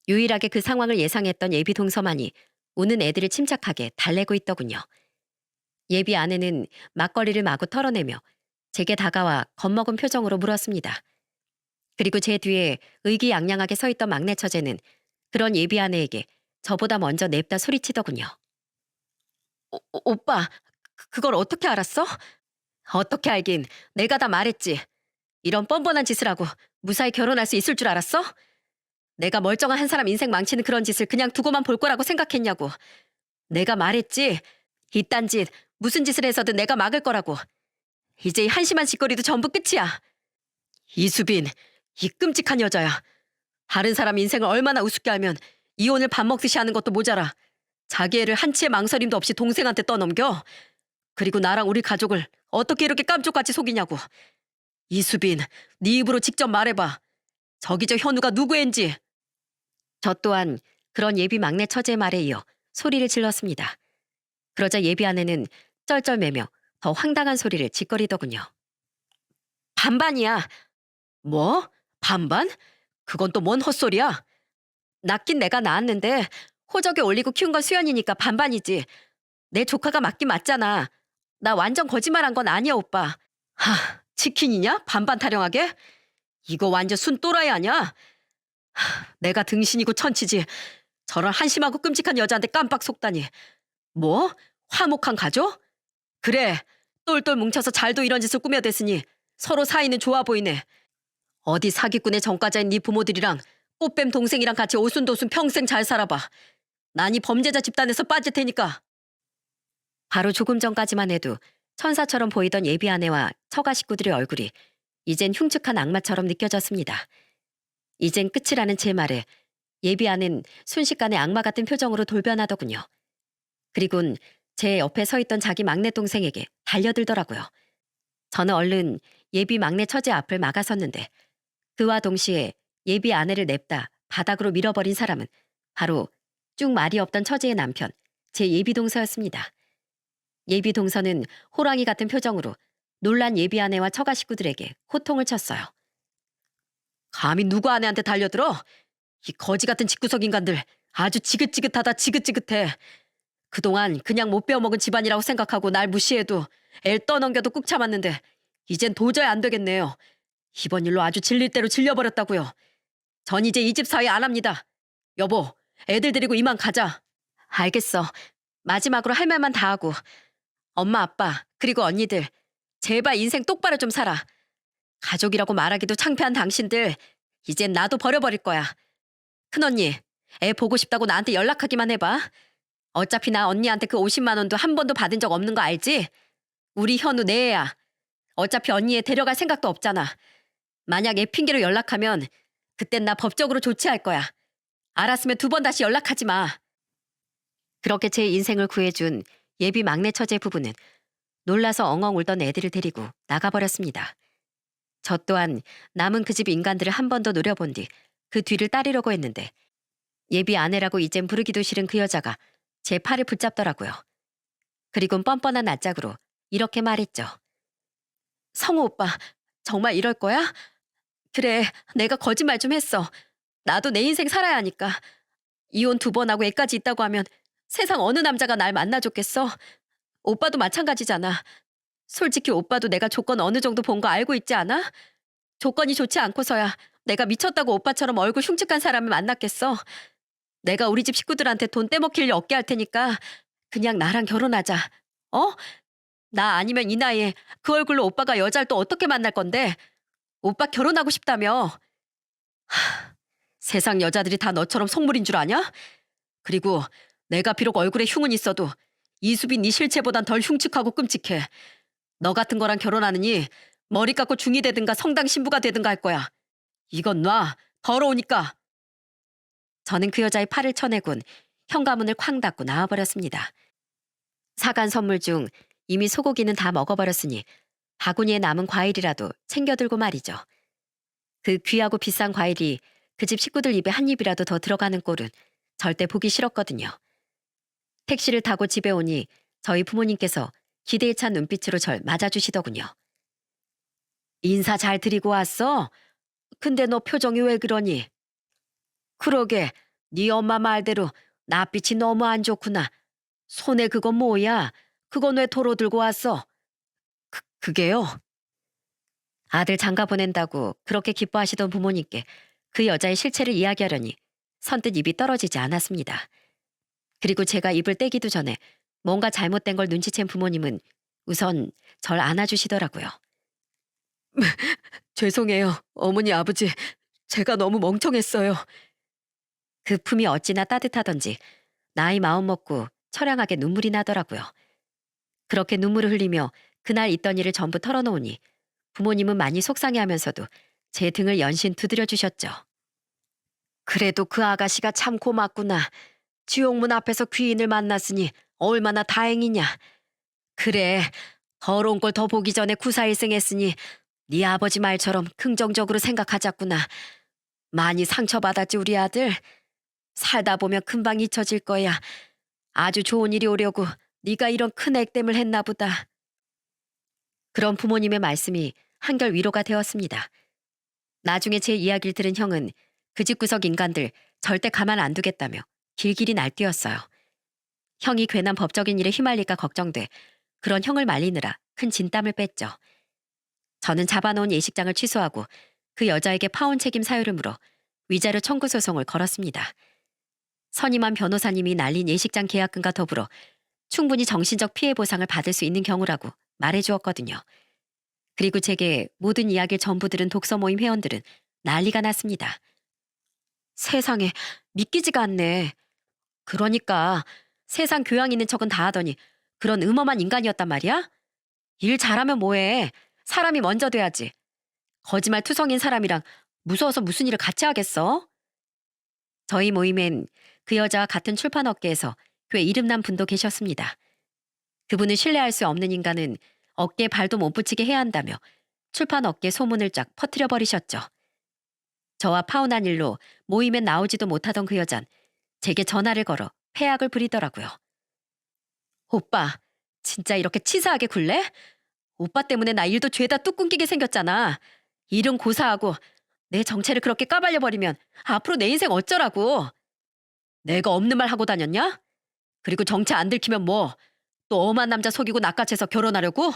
유일하게 그 상황을 예상했던 예비 동서만이 우는 애들을 침착하게 달래고 있더군요. 예비 아내는 막걸리를 마구 털어내며 제게 다가와 겁먹은 표정으로 물었습니다. 그리고 제 뒤에 의기양양하게 서 있던 막내 처제는 그런 예비 아내에게 저보다 먼저 냅다 소리치더군요. 오빠, 그걸 어떻게 알았어? 어떻게 알긴 내가 다 말했지. 이런 뻔뻔한 짓을 하고 무사히 결혼할 수 있을 줄 알았어? 내가 멀쩡한 한 사람 인생 망치는 그런 짓을 그냥 두고만 볼 거라고 생각했냐고. 내가 말했지. 이딴 짓 무슨 짓을 해서든 내가 막을 거라고. 이제 이 한심한 짓거리도 전부 끝이야. 이수빈, 이 끔찍한 여자야. 다른 사람 인생을 얼마나 우습게 알면 이혼을 밥 먹듯이 하는 것도 모자라 자기 애를 한치의 망설임도 없이 동생한테 떠넘겨. 그리고 나랑 우리 가족을 어떻게 이렇게 깜짝같이 속이냐고. 이수빈, 네 입으로 직접 말해봐. 저기 저 현우가 누구 앤지. 저 또한 그런 예비 막내 처제의 말에 이어 소리를 질렀습니다. 그러자 예비 아내는 쩔쩔매며 더 황당한 소리를 짓거리더군요. 반반이야. 뭐? 반반? 그건 또 뭔 헛소리야? 낳긴 내가 낳았는데 호적에 올리고 키운 건 수연이니까 반반이지. 내 조카가 맞긴 맞잖아. 나 완전 거짓말한 건 아니야 오빠. 치킨이냐? 반반 타령하게? 이거 완전 순 또라이 아냐? 내가 등신이고 천치지. 저런 한심하고 끔찍한 여자한테 깜빡 속다니. 뭐? 화목한 가족? 그래. 똘똘 뭉쳐서 잘도 이런 짓을 꾸며댔으니 서로 사이는 좋아 보이네. 어디 사기꾼의 전과자인 네 부모들이랑 꽃뱀 동생이랑 같이 오순도순 평생 잘 살아봐. 난 이 범죄자 집단에서 빠질 테니까. 바로 조금 전까지만 해도 천사처럼 보이던 예비 아내와 처가 식구들의 얼굴이 이젠 흉측한 악마처럼 느껴졌습니다. 이젠 끝이라는 제 말에 예비 아내는 순식간에 악마 같은 표정으로 돌변하더군요. 그리곤 제 옆에 서 있던 자기 막내 동생에게 달려들더라고요. 저는 얼른 예비 막내 처제 앞을 막아섰는데 그와 동시에 예비 아내를 냅다 바닥으로 밀어버린 사람은 바로 쭉 말이 없던 처제의 남편, 제 예비 동서였습니다. 예비 동서는 호랑이 같은 표정으로 놀란 예비 아내와 처가 식구들에게 호통을 쳤어요. 감히 누구 아내한테 달려들어? 이 거지 같은 집구석 인간들 아주 지긋지긋하다 지긋지긋해. 그동안 그냥 못 배워먹은 집안이라고 생각하고 날 무시해도 애 떠넘겨도 꾹 참았는데 이젠 도저히 안 되겠네요. 이번 일로 아주 질릴 대로 질려버렸다고요. 전 이제 이 집 사위 안 합니다. 여보, 애들 데리고 이만 가자. 알겠어. 마지막으로 할 말만 다 하고. 엄마 아빠 그리고 언니들 제발 인생 똑바로 좀 살아. 가족이라고 말하기도 창피한 당신들 이젠 나도 버려버릴 거야. 큰언니 애 보고 싶다고 나한테 연락하기만 해봐. 어차피 나 언니한테 그 50만 원도 한 번도 받은 적 없는 거 알지? 우리 현우 내 애야. 어차피 언니 애 데려갈 생각도 없잖아. 만약 애 핑계로 연락하면 그땐 나 법적으로 조치할 거야. 알았으면 2번 다시 연락하지 마. 그렇게 제 인생을 구해준 예비 막내 처제 부부는 놀라서 엉엉 울던 애들을 데리고 나가버렸습니다. 저 또한 남은 그 집 인간들을 한 번 더 노려본 뒤 그 뒤를 따르려고 했는데 예비 아내라고 이젠 부르기도 싫은 그 여자가 제 팔을 붙잡더라고요. 그리곤 뻔뻔한 낯짝으로 이렇게 말했죠. 성우 오빠, 정말 이럴 거야? 그래, 내가 거짓말 좀 했어. 나도 내 인생 살아야 하니까. 이혼 2번 하고 애까지 있다고 하면 세상 어느 남자가 날 만나줬겠어? 오빠도 마찬가지잖아. 솔직히 오빠도 내가 조건 어느 정도 본 거 알고 있지 않아? 조건이 좋지 않고서야 내가 미쳤다고 오빠처럼 얼굴 흉측한 사람을 만났겠어. 내가 우리 집 식구들한테 돈 떼먹힐 일 없게 할 테니까 그냥 나랑 결혼하자. 어? 나 아니면 이 나이에 그 얼굴로 오빠가 여자를 또 어떻게 만날 건데? 오빠 결혼하고 싶다며. 세상 여자들이 다 너처럼 속물인 줄 아냐? 그리고 내가 비록 얼굴에 흉은 있어도 이수빈 네 실체보단 덜 흉측하고 끔찍해. 너 같은 거랑 결혼하느니 머리 깎고 중이 되든가 성당 신부가 되든가 할 거야. 이건 놔. 더러우니까. 저는 그 여자의 팔을 쳐내곤 현관문을 쾅 닫고 나와버렸습니다. 사간 선물 중 이미 소고기는 다 먹어버렸으니 바구니에 남은 과일이라도 챙겨들고 말이죠. 그 귀하고 비싼 과일이 그 집 식구들 입에 한 입이라도 더 들어가는 꼴은 절대 보기 싫었거든요. 택시를 타고 집에 오니 저희 부모님께서 기대에 찬 눈빛으로 절 맞아주시더군요. 인사 잘 드리고 왔어? 근데 너 표정이 왜 그러니? 그러게, 네 엄마 말대로 낯빛이 너무 안 좋구나. 손에 그건 뭐야? 그건 왜 도로 들고 왔어? 그게요? 아들 장가 보낸다고 그렇게 기뻐하시던 부모님께 그 여자의 실체를 이야기하려니 선뜻 입이 떨어지지 않았습니다. 그리고 제가 입을 떼기도 전에 뭔가 잘못된 걸 눈치챈 부모님은 우선 절 안아주시더라고요. 죄송해요, 어머니 아버지. 제가 너무 멍청했어요. 그 품이 어찌나 따뜻하던지 나이 마음 먹고 처량하게 눈물이 나더라고요. 그렇게 눈물을 흘리며 그날 있던 일을 전부 털어놓으니 부모님은 많이 속상해하면서도 제 등을 연신 두드려 주셨죠. 그래도 그 아가씨가 참 고맙구나. 지옥문 앞에서 귀인을 만났으니 얼마나 다행이냐. 그래, 더러운 걸 더 보기 전에 구사일생했으니 네 아버지 말처럼 긍정적으로 생각하자꾸나. 많이 상처받았지 우리 아들. 살다 보면 금방 잊혀질 거야. 아주 좋은 일이 오려고 네가 이런 큰 액땜을 했나 보다. 그런 부모님의 말씀이 한결 위로가 되었습니다. 나중에 제 이야기를 들은 형은 그 집구석 인간들 절대 가만 안 두겠다며 길길이 날뛰었어요. 형이 괜한 법적인 일에 휘말릴까 걱정돼 그런 형을 말리느라 큰 진땀을 뺐죠. 저는 잡아놓은 예식장을 취소하고 그 여자에게 파혼 책임 사유를 물어 위자료 청구 소송을 걸었습니다. 선임한 변호사님이 날린 예식장 계약금과 더불어 충분히 정신적 피해 보상을 받을 수 있는 경우라고 말해주었거든요. 그리고 제게 모든 이야기를 전부 들은 독서 모임 회원들은 난리가 났습니다. 세상에, 믿기지가 않네. 그러니까 세상 교양 있는 척은 다 하더니 그런 음험한 인간이었단 말이야? 일 잘하면 뭐해. 사람이 먼저 돼야지. 거짓말 투성인 사람이랑 무서워서 무슨 일을 같이 하겠어? 저희 모임엔 그 여자와 같은 출판 업계에서 꽤 이름난 분도 계셨습니다. 그분을 신뢰할 수 없는 인간은 어깨에 발도 못 붙이게 해야 한다며 출판 업계 소문을 쫙 퍼뜨려 버리셨죠. 저와 파혼한 일로 모임엔 나오지도 못하던 그 여잔 제게 전화를 걸어 패악을 부리더라고요. 오빠, 진짜 이렇게 치사하게 굴래? 오빠 때문에 나 일도 죄다 뚝 끊기게 생겼잖아. 일은 고사하고 내 정체를 그렇게 까발려버리면 앞으로 내 인생 어쩌라고. 내가 없는 말 하고 다녔냐? 그리고 정체 안 들키면 뭐? 또 엄한 남자 속이고 낚아채서 결혼하려고?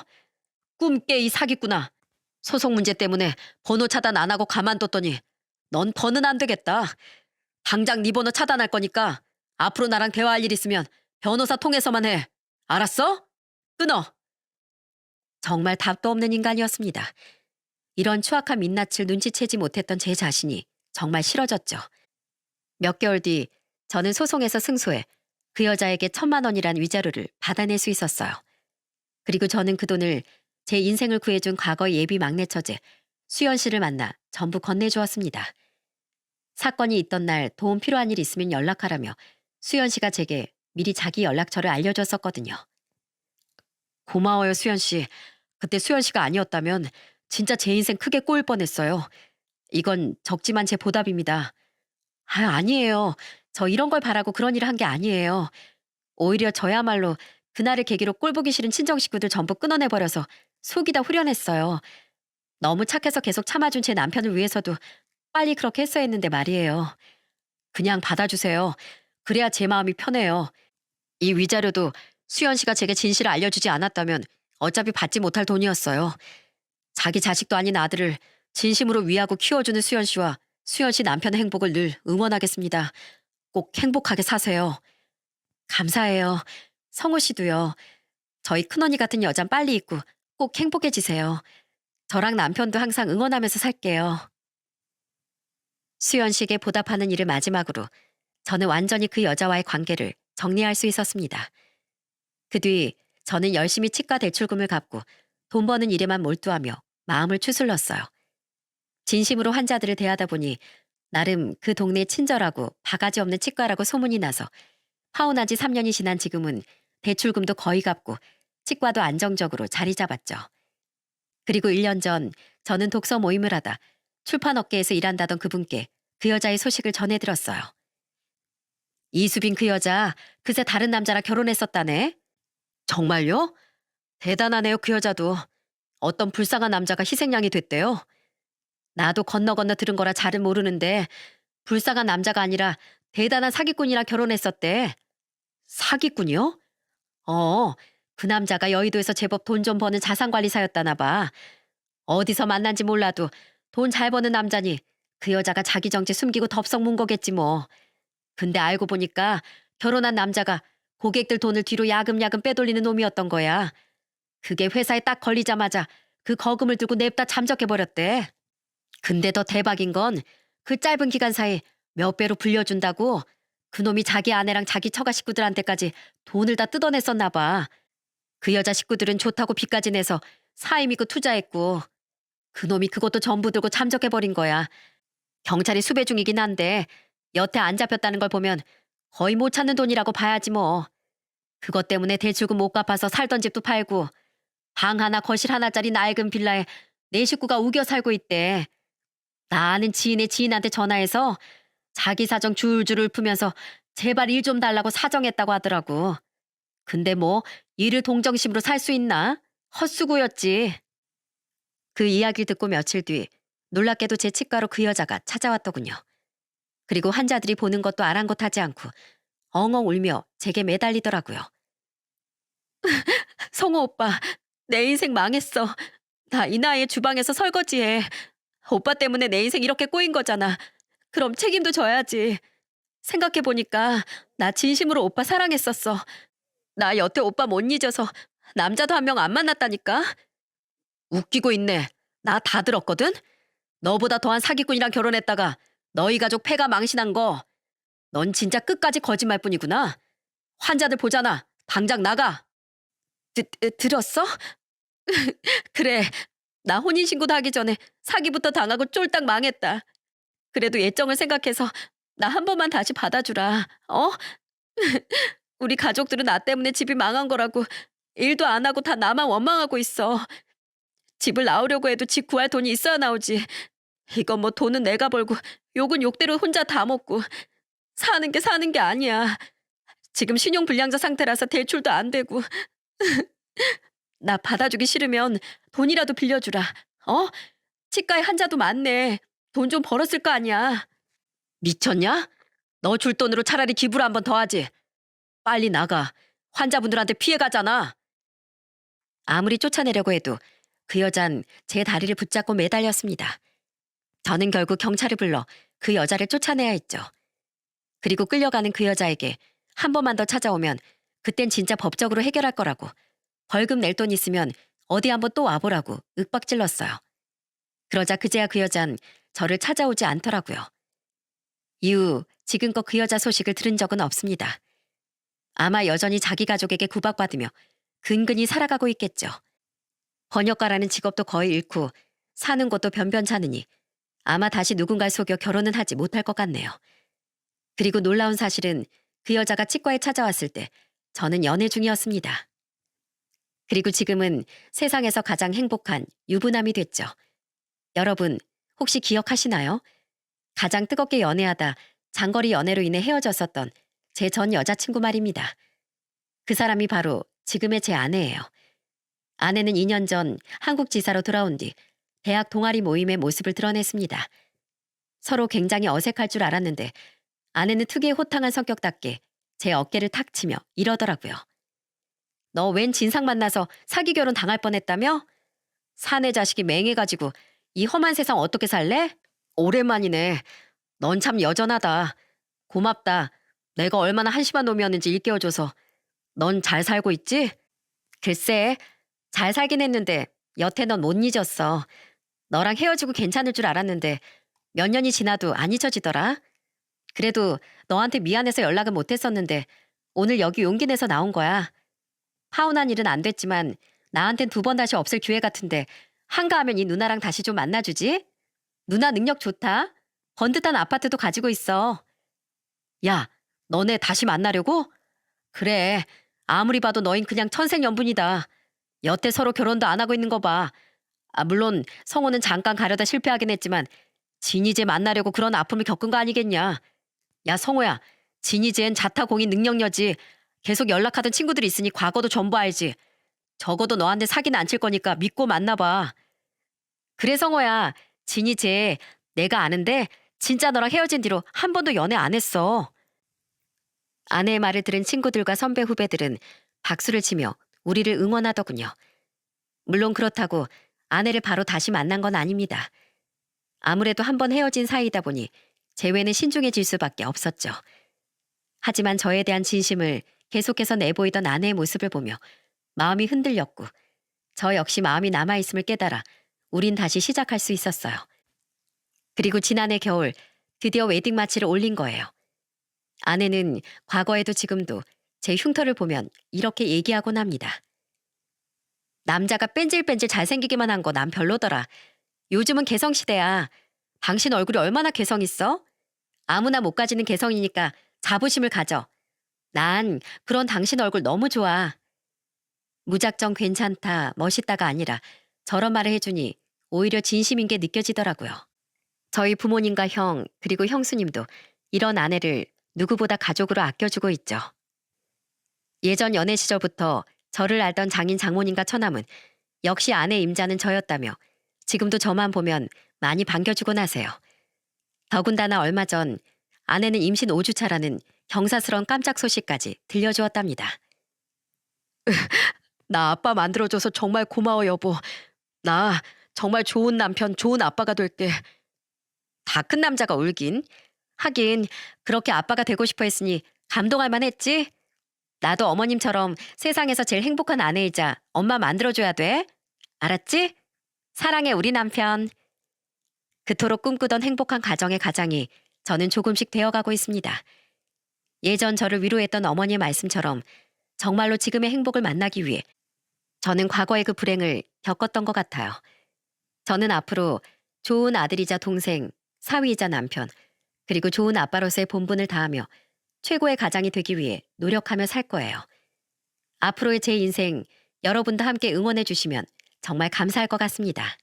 꿈깨 이 사기꾼아. 소송 문제 때문에 번호 차단 안 하고 가만뒀더니 넌 더는 안 되겠다. 당장 네 번호 차단할 거니까 앞으로 나랑 대화할 일 있으면 변호사 통해서만 해. 알았어? 끊어. 정말 답도 없는 인간이었습니다. 이런 추악한 민낯을 눈치채지 못했던 제 자신이 정말 싫어졌죠. 몇 개월 뒤 저는 소송에서 승소해 그 여자에게 1,000만 원이란 위자료를 받아낼 수 있었어요. 그리고 저는 그 돈을 제 인생을 구해준 과거의 예비 막내 처제 수연 씨를 만나 전부 건네주었습니다. 사건이 있던 날 도움 필요한 일 있으면 연락하라며 수연 씨가 제게 미리 자기 연락처를 알려줬었거든요. 고마워요, 수연 씨. 그때 수연 씨가 아니었다면 진짜 제 인생 크게 꼬일 뻔했어요. 이건 적지만 제 보답입니다. 아니에요. 저 이런 걸 바라고 그런 일을 한 게 아니에요. 오히려 저야말로 그날을 계기로 꼴보기 싫은 친정 식구들 전부 끊어내버려서 속이 다 후련했어요. 너무 착해서 계속 참아준 제 남편을 위해서도 빨리 그렇게 했어야 했는데 말이에요. 그냥 받아주세요. 그래야 제 마음이 편해요. 이 위자료도 수연 씨가 제게 진실을 알려주지 않았다면 어차피 받지 못할 돈이었어요. 자기 자식도 아닌 아들을 진심으로 위하고 키워주는 수연 씨와 수연 씨 남편의 행복을 늘 응원하겠습니다. 꼭 행복하게 사세요. 감사해요. 성우 씨도요. 저희 큰언니 같은 여잔 빨리 있고 꼭 행복해지세요. 저랑 남편도 항상 응원하면서 살게요. 수연 씨에게 보답하는 일을 마지막으로 저는 완전히 그 여자와의 관계를 정리할 수 있었습니다. 그 뒤 저는 열심히 치과 대출금을 갚고 돈 버는 일에만 몰두하며 마음을 추슬렀어요. 진심으로 환자들을 대하다 보니 나름 그 동네 친절하고 바가지 없는 치과라고 소문이 나서 파혼한 지 3년이 지난 지금은 대출금도 거의 갚고 치과도 안정적으로 자리 잡았죠. 그리고 1년 전 저는 독서 모임을 하다 출판 업계에서 일한다던 그분께 그 여자의 소식을 전해 들었어요. 이수빈 그 여자 그새 다른 남자랑 결혼했었다네. 정말요? 대단하네요 그 여자도. 어떤 불쌍한 남자가 희생양이 됐대요. 나도 건너 건너 들은 거라 잘은 모르는데 불쌍한 남자가 아니라 대단한 사기꾼이랑 결혼했었대. 사기꾼이요? 어, 그 남자가 여의도에서 제법 돈 좀 버는 자산관리사였다나 봐. 어디서 만난지 몰라도 돈 잘 버는 남자니 그 여자가 자기 정체 숨기고 덥석 문 거겠지 뭐. 근데 알고 보니까 결혼한 남자가 고객들 돈을 뒤로 야금야금 빼돌리는 놈이었던 거야. 그게 회사에 딱 걸리자마자 그 거금을 들고 냅다 잠적해버렸대. 근데 더 대박인 건 그 짧은 기간 사이 몇 배로 불려준다고 그놈이 자기 아내랑 자기 처가 식구들한테까지 돈을 다 뜯어냈었나 봐. 그 여자 식구들은 좋다고 빚까지 내서 사이 믿고 투자했고 그놈이 그것도 전부 들고 잠적해버린 거야. 경찰이 수배 중이긴 한데 여태 안 잡혔다는 걸 보면 거의 못 찾는 돈이라고 봐야지 뭐. 그것 때문에 대출금 못 갚아서 살던 집도 팔고 방 하나 거실 하나짜리 낡은 빌라에 내 식구가 우겨 살고 있대. 나 아는 지인의 지인한테 전화해서 자기 사정 줄줄 읊으면서 제발 일 좀 달라고 사정했다고 하더라고. 근데 뭐 일을 동정심으로 살 수 있나? 헛수고였지. 그 이야기를 듣고 며칠 뒤 놀랍게도 제 치과로 그 여자가 찾아왔더군요. 그리고 환자들이 보는 것도 아랑곳하지 않고 엉엉 울며 제게 매달리더라고요. 성호 오빠, 내 인생 망했어. 나 이 나이에 주방에서 설거지해. 오빠 때문에 내 인생 이렇게 꼬인 거잖아. 그럼 책임도 져야지. 생각해보니까 나 진심으로 오빠 사랑했었어. 나 여태 오빠 못 잊어서 남자도 한 명 안 만났다니까. 웃기고 있네. 나 다 들었거든? 너보다 더한 사기꾼이랑 결혼했다가 너희 가족 폐가 망신한 거. 넌 진짜 끝까지 거짓말뿐이구나. 환자들 보잖아. 당장 나가. 들었어? 그래. 나 혼인신고도 하기 전에 사기부터 당하고 쫄딱 망했다. 그래도 예정을 생각해서 나 한 번만 다시 받아주라. 어? 우리 가족들은 나 때문에 집이 망한 거라고 일도 안 하고 다 나만 원망하고 있어. 집을 나오려고 해도 집 구할 돈이 있어야 나오지. 이건 뭐 돈은 내가 벌고 욕은 욕대로 혼자 다 먹고 사는 게 사는 게 아니야. 지금 신용불량자 상태라서 대출도 안 되고. 나 받아주기 싫으면 돈이라도 빌려주라. 어? 치과에 환자도 많네. 돈 좀 벌었을 거 아니야. 미쳤냐? 너 줄 돈으로 차라리 기부를 한 번 더 하지. 빨리 나가. 환자분들한테 피해 가잖아. 아무리 쫓아내려고 해도 그 여잔 제 다리를 붙잡고 매달렸습니다. 저는 결국 경찰을 불러 그 여자를 쫓아내야 했죠. 그리고 끌려가는 그 여자에게 한 번만 더 찾아오면 그땐 진짜 법적으로 해결할 거라고 벌금 낼 돈 있으면 어디 한번 또 와보라고 윽박질렀어요. 그러자 그제야 그 여잔 저를 찾아오지 않더라고요. 이후 지금껏 그 여자 소식을 들은 적은 없습니다. 아마 여전히 자기 가족에게 구박받으며 근근히 살아가고 있겠죠. 번역가라는 직업도 거의 잃고 사는 곳도 변변찮으니 아마 다시 누군가를 속여 결혼은 하지 못할 것 같네요. 그리고 놀라운 사실은 그 여자가 치과에 찾아왔을 때 저는 연애 중이었습니다. 그리고 지금은 세상에서 가장 행복한 유부남이 됐죠. 여러분 혹시 기억하시나요? 가장 뜨겁게 연애하다 장거리 연애로 인해 헤어졌었던 제 전 여자친구 말입니다. 그 사람이 바로 지금의 제 아내예요. 아내는 2년 전 한국 지사로 돌아온 뒤 대학 동아리 모임의 모습을 드러냈습니다. 서로 굉장히 어색할 줄 알았는데 아내는 특유의 호탕한 성격답게 제 어깨를 탁 치며 이러더라고요. 너 웬 진상 만나서 사기 결혼 당할 뻔했다며? 사내 자식이 맹해가지고 이 험한 세상 어떻게 살래? 오랜만이네. 넌 참 여전하다. 고맙다. 내가 얼마나 한심한 놈이었는지 일깨워줘서. 넌 잘 살고 있지? 글쎄, 잘 살긴 했는데 여태 넌 못 잊었어. 너랑 헤어지고 괜찮을 줄 알았는데 몇 년이 지나도 안 잊혀지더라. 그래도 너한테 미안해서 연락은 못했었는데 오늘 여기 용기 내서 나온 거야. 파혼한 일은 안 됐지만 나한텐 두 번 다시 없을 기회 같은데 한가하면 이 누나랑 다시 좀 만나주지? 누나 능력 좋다. 번듯한 아파트도 가지고 있어. 야, 너네 다시 만나려고? 그래. 아무리 봐도 너흰 그냥 천생연분이다. 여태 서로 결혼도 안 하고 있는 거 봐. 물론 성호는 잠깐 가려다 실패하긴 했지만 진이제 만나려고 그런 아픔을 겪은 거 아니겠냐. 야, 성호야. 진이제엔 자타공인 능력녀지. 계속 연락하던 친구들이 있으니 과거도 전부 알지. 적어도 너한테 사기는 안 칠 거니까 믿고 만나봐. 그래, 성호야. 진이제 내가 아는데 진짜 너랑 헤어진 뒤로 한 번도 연애 안 했어. 아내의 말을 들은 친구들과 선배 후배들은 박수를 치며 우리를 응원하더군요. 물론 그렇다고 아내를 바로 다시 만난 건 아닙니다. 아무래도 한 번 헤어진 사이이다 보니 재회는 신중해질 수밖에 없었죠. 하지만 저에 대한 진심을 계속해서 내보이던 아내의 모습을 보며 마음이 흔들렸고 저 역시 마음이 남아있음을 깨달아 우린 다시 시작할 수 있었어요. 그리고 지난해 겨울 드디어 웨딩 마치를 올린 거예요. 아내는 과거에도 지금도 제 흉터를 보면 이렇게 얘기하곤 합니다. 남자가 뺀질뺀질 잘생기기만 한 거 난 별로더라. 요즘은 개성시대야. 당신 얼굴이 얼마나 개성 있어? 아무나 못 가지는 개성이니까 자부심을 가져. 난 그런 당신 얼굴 너무 좋아. 무작정 괜찮다, 멋있다가 아니라 저런 말을 해주니 오히려 진심인 게 느껴지더라고요. 저희 부모님과 형, 그리고 형수님도 이런 아내를 누구보다 가족으로 아껴주고 있죠. 예전 연애 시절부터 저를 알던 장인 장모님과 처남은 역시 아내 임자는 저였다며 지금도 저만 보면 많이 반겨주곤 하세요. 더군다나 얼마 전 아내는 임신 5주차라는 경사스러운 깜짝 소식까지 들려주었답니다. 나 아빠 만들어줘서 정말 고마워 여보. 나 정말 좋은 남편, 좋은 아빠가 될게. 다 큰 남자가 울긴. 하긴 그렇게 아빠가 되고 싶어 했으니 감동할 만했지. 나도 어머님처럼 세상에서 제일 행복한 아내이자 엄마 만들어줘야 돼. 알았지? 사랑해 우리 남편. 그토록 꿈꾸던 행복한 가정의 가장이 저는 조금씩 되어가고 있습니다. 예전 저를 위로했던 어머니의 말씀처럼 정말로 지금의 행복을 만나기 위해 저는 과거의 그 불행을 겪었던 것 같아요. 저는 앞으로 좋은 아들이자 동생, 사위이자 남편, 그리고 좋은 아빠로서의 본분을 다하며 최고의 가장이 되기 위해 노력하며 살 거예요. 앞으로의 제 인생 여러분도 함께 응원해 주시면 정말 감사할 것 같습니다.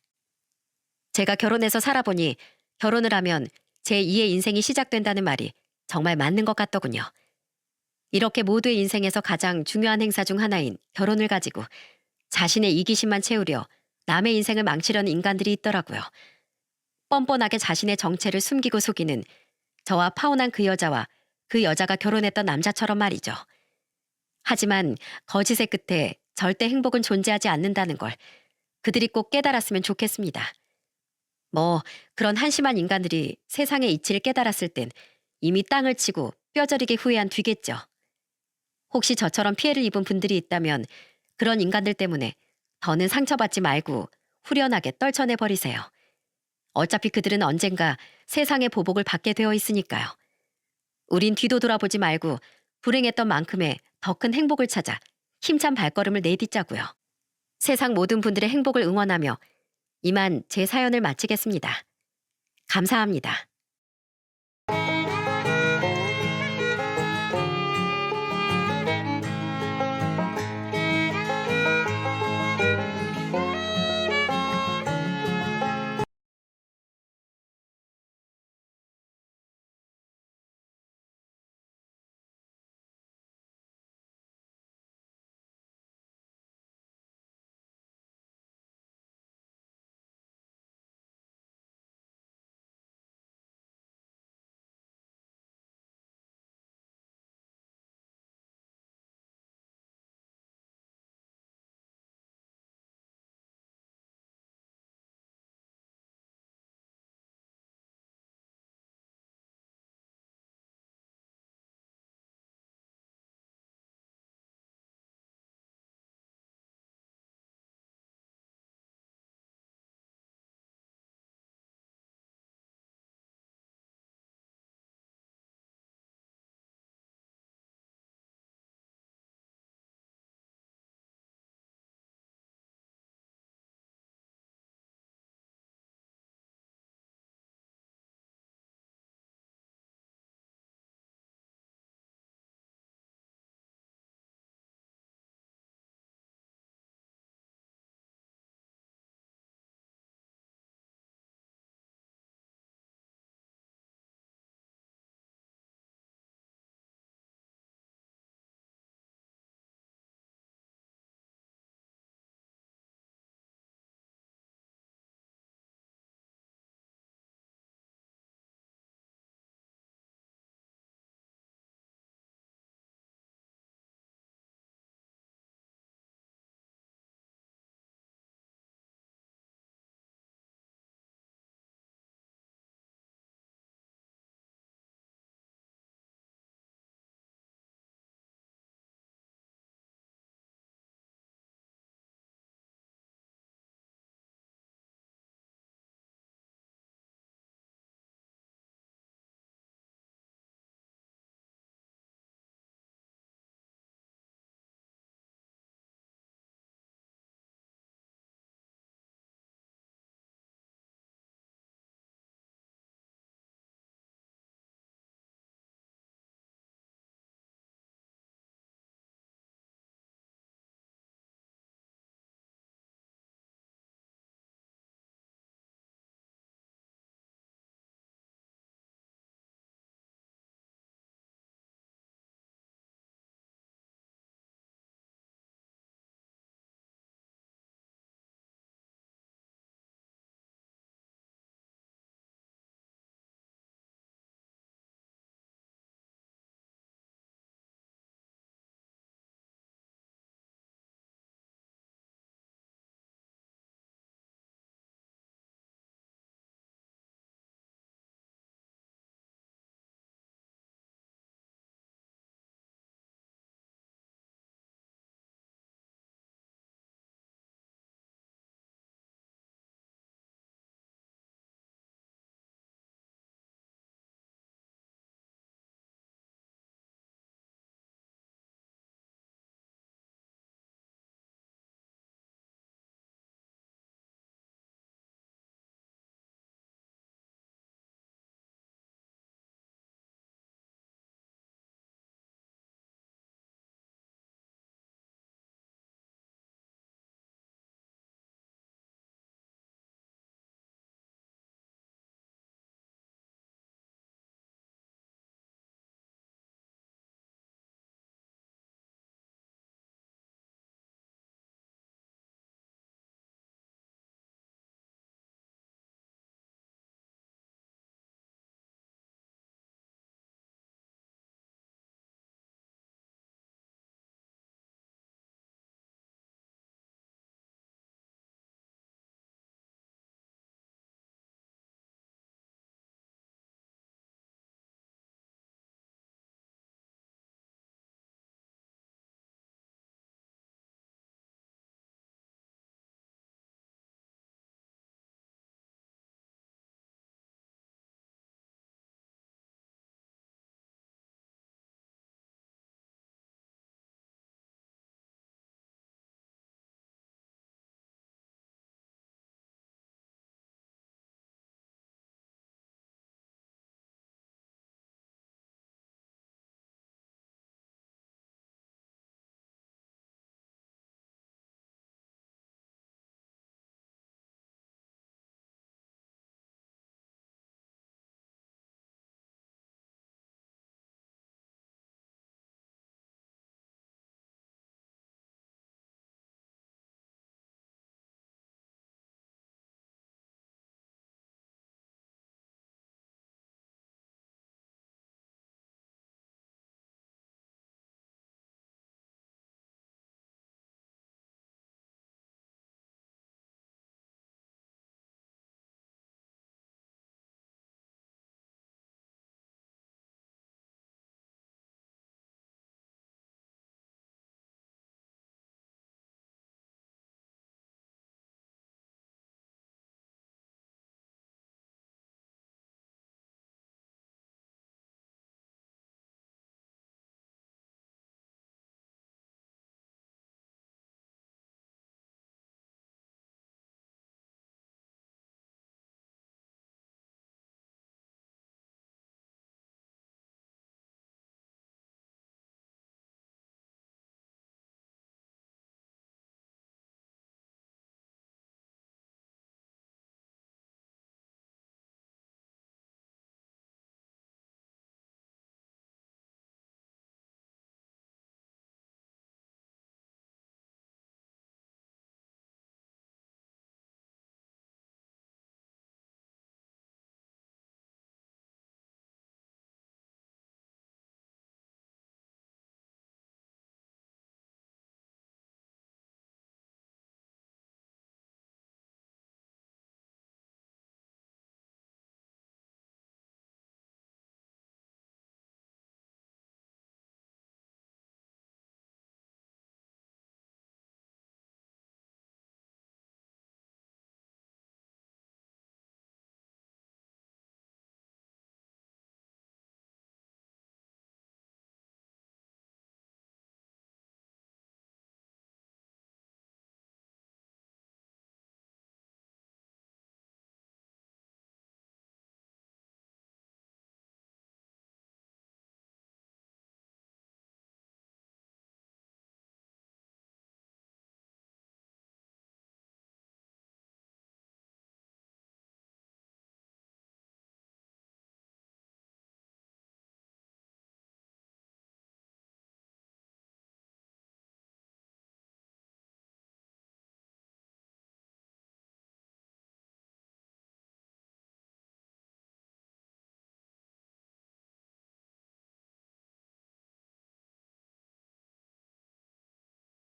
제가 결혼해서 살아보니 결혼을 하면 제2의 인생이 시작된다는 말이 정말 맞는 것 같더군요. 이렇게 모두의 인생에서 가장 중요한 행사 중 하나인 결혼을 가지고 자신의 이기심만 채우려 남의 인생을 망치려는 인간들이 있더라고요. 뻔뻔하게 자신의 정체를 숨기고 속이는 저와 파혼한 그 여자와 그 여자가 결혼했던 남자처럼 말이죠. 하지만 거짓의 끝에 절대 행복은 존재하지 않는다는 걸 그들이 꼭 깨달았으면 좋겠습니다. 뭐 그런 한심한 인간들이 세상의 이치를 깨달았을 땐 이미 땅을 치고 뼈저리게 후회한 뒤겠죠. 혹시 저처럼 피해를 입은 분들이 있다면 그런 인간들 때문에 더는 상처받지 말고 후련하게 떨쳐내버리세요. 어차피 그들은 언젠가 세상의 보복을 받게 되어 있으니까요. 우린 뒤도 돌아보지 말고 불행했던 만큼의 더 큰 행복을 찾아 힘찬 발걸음을 내딛자고요. 세상 모든 분들의 행복을 응원하며 이만 제 사연을 마치겠습니다. 감사합니다.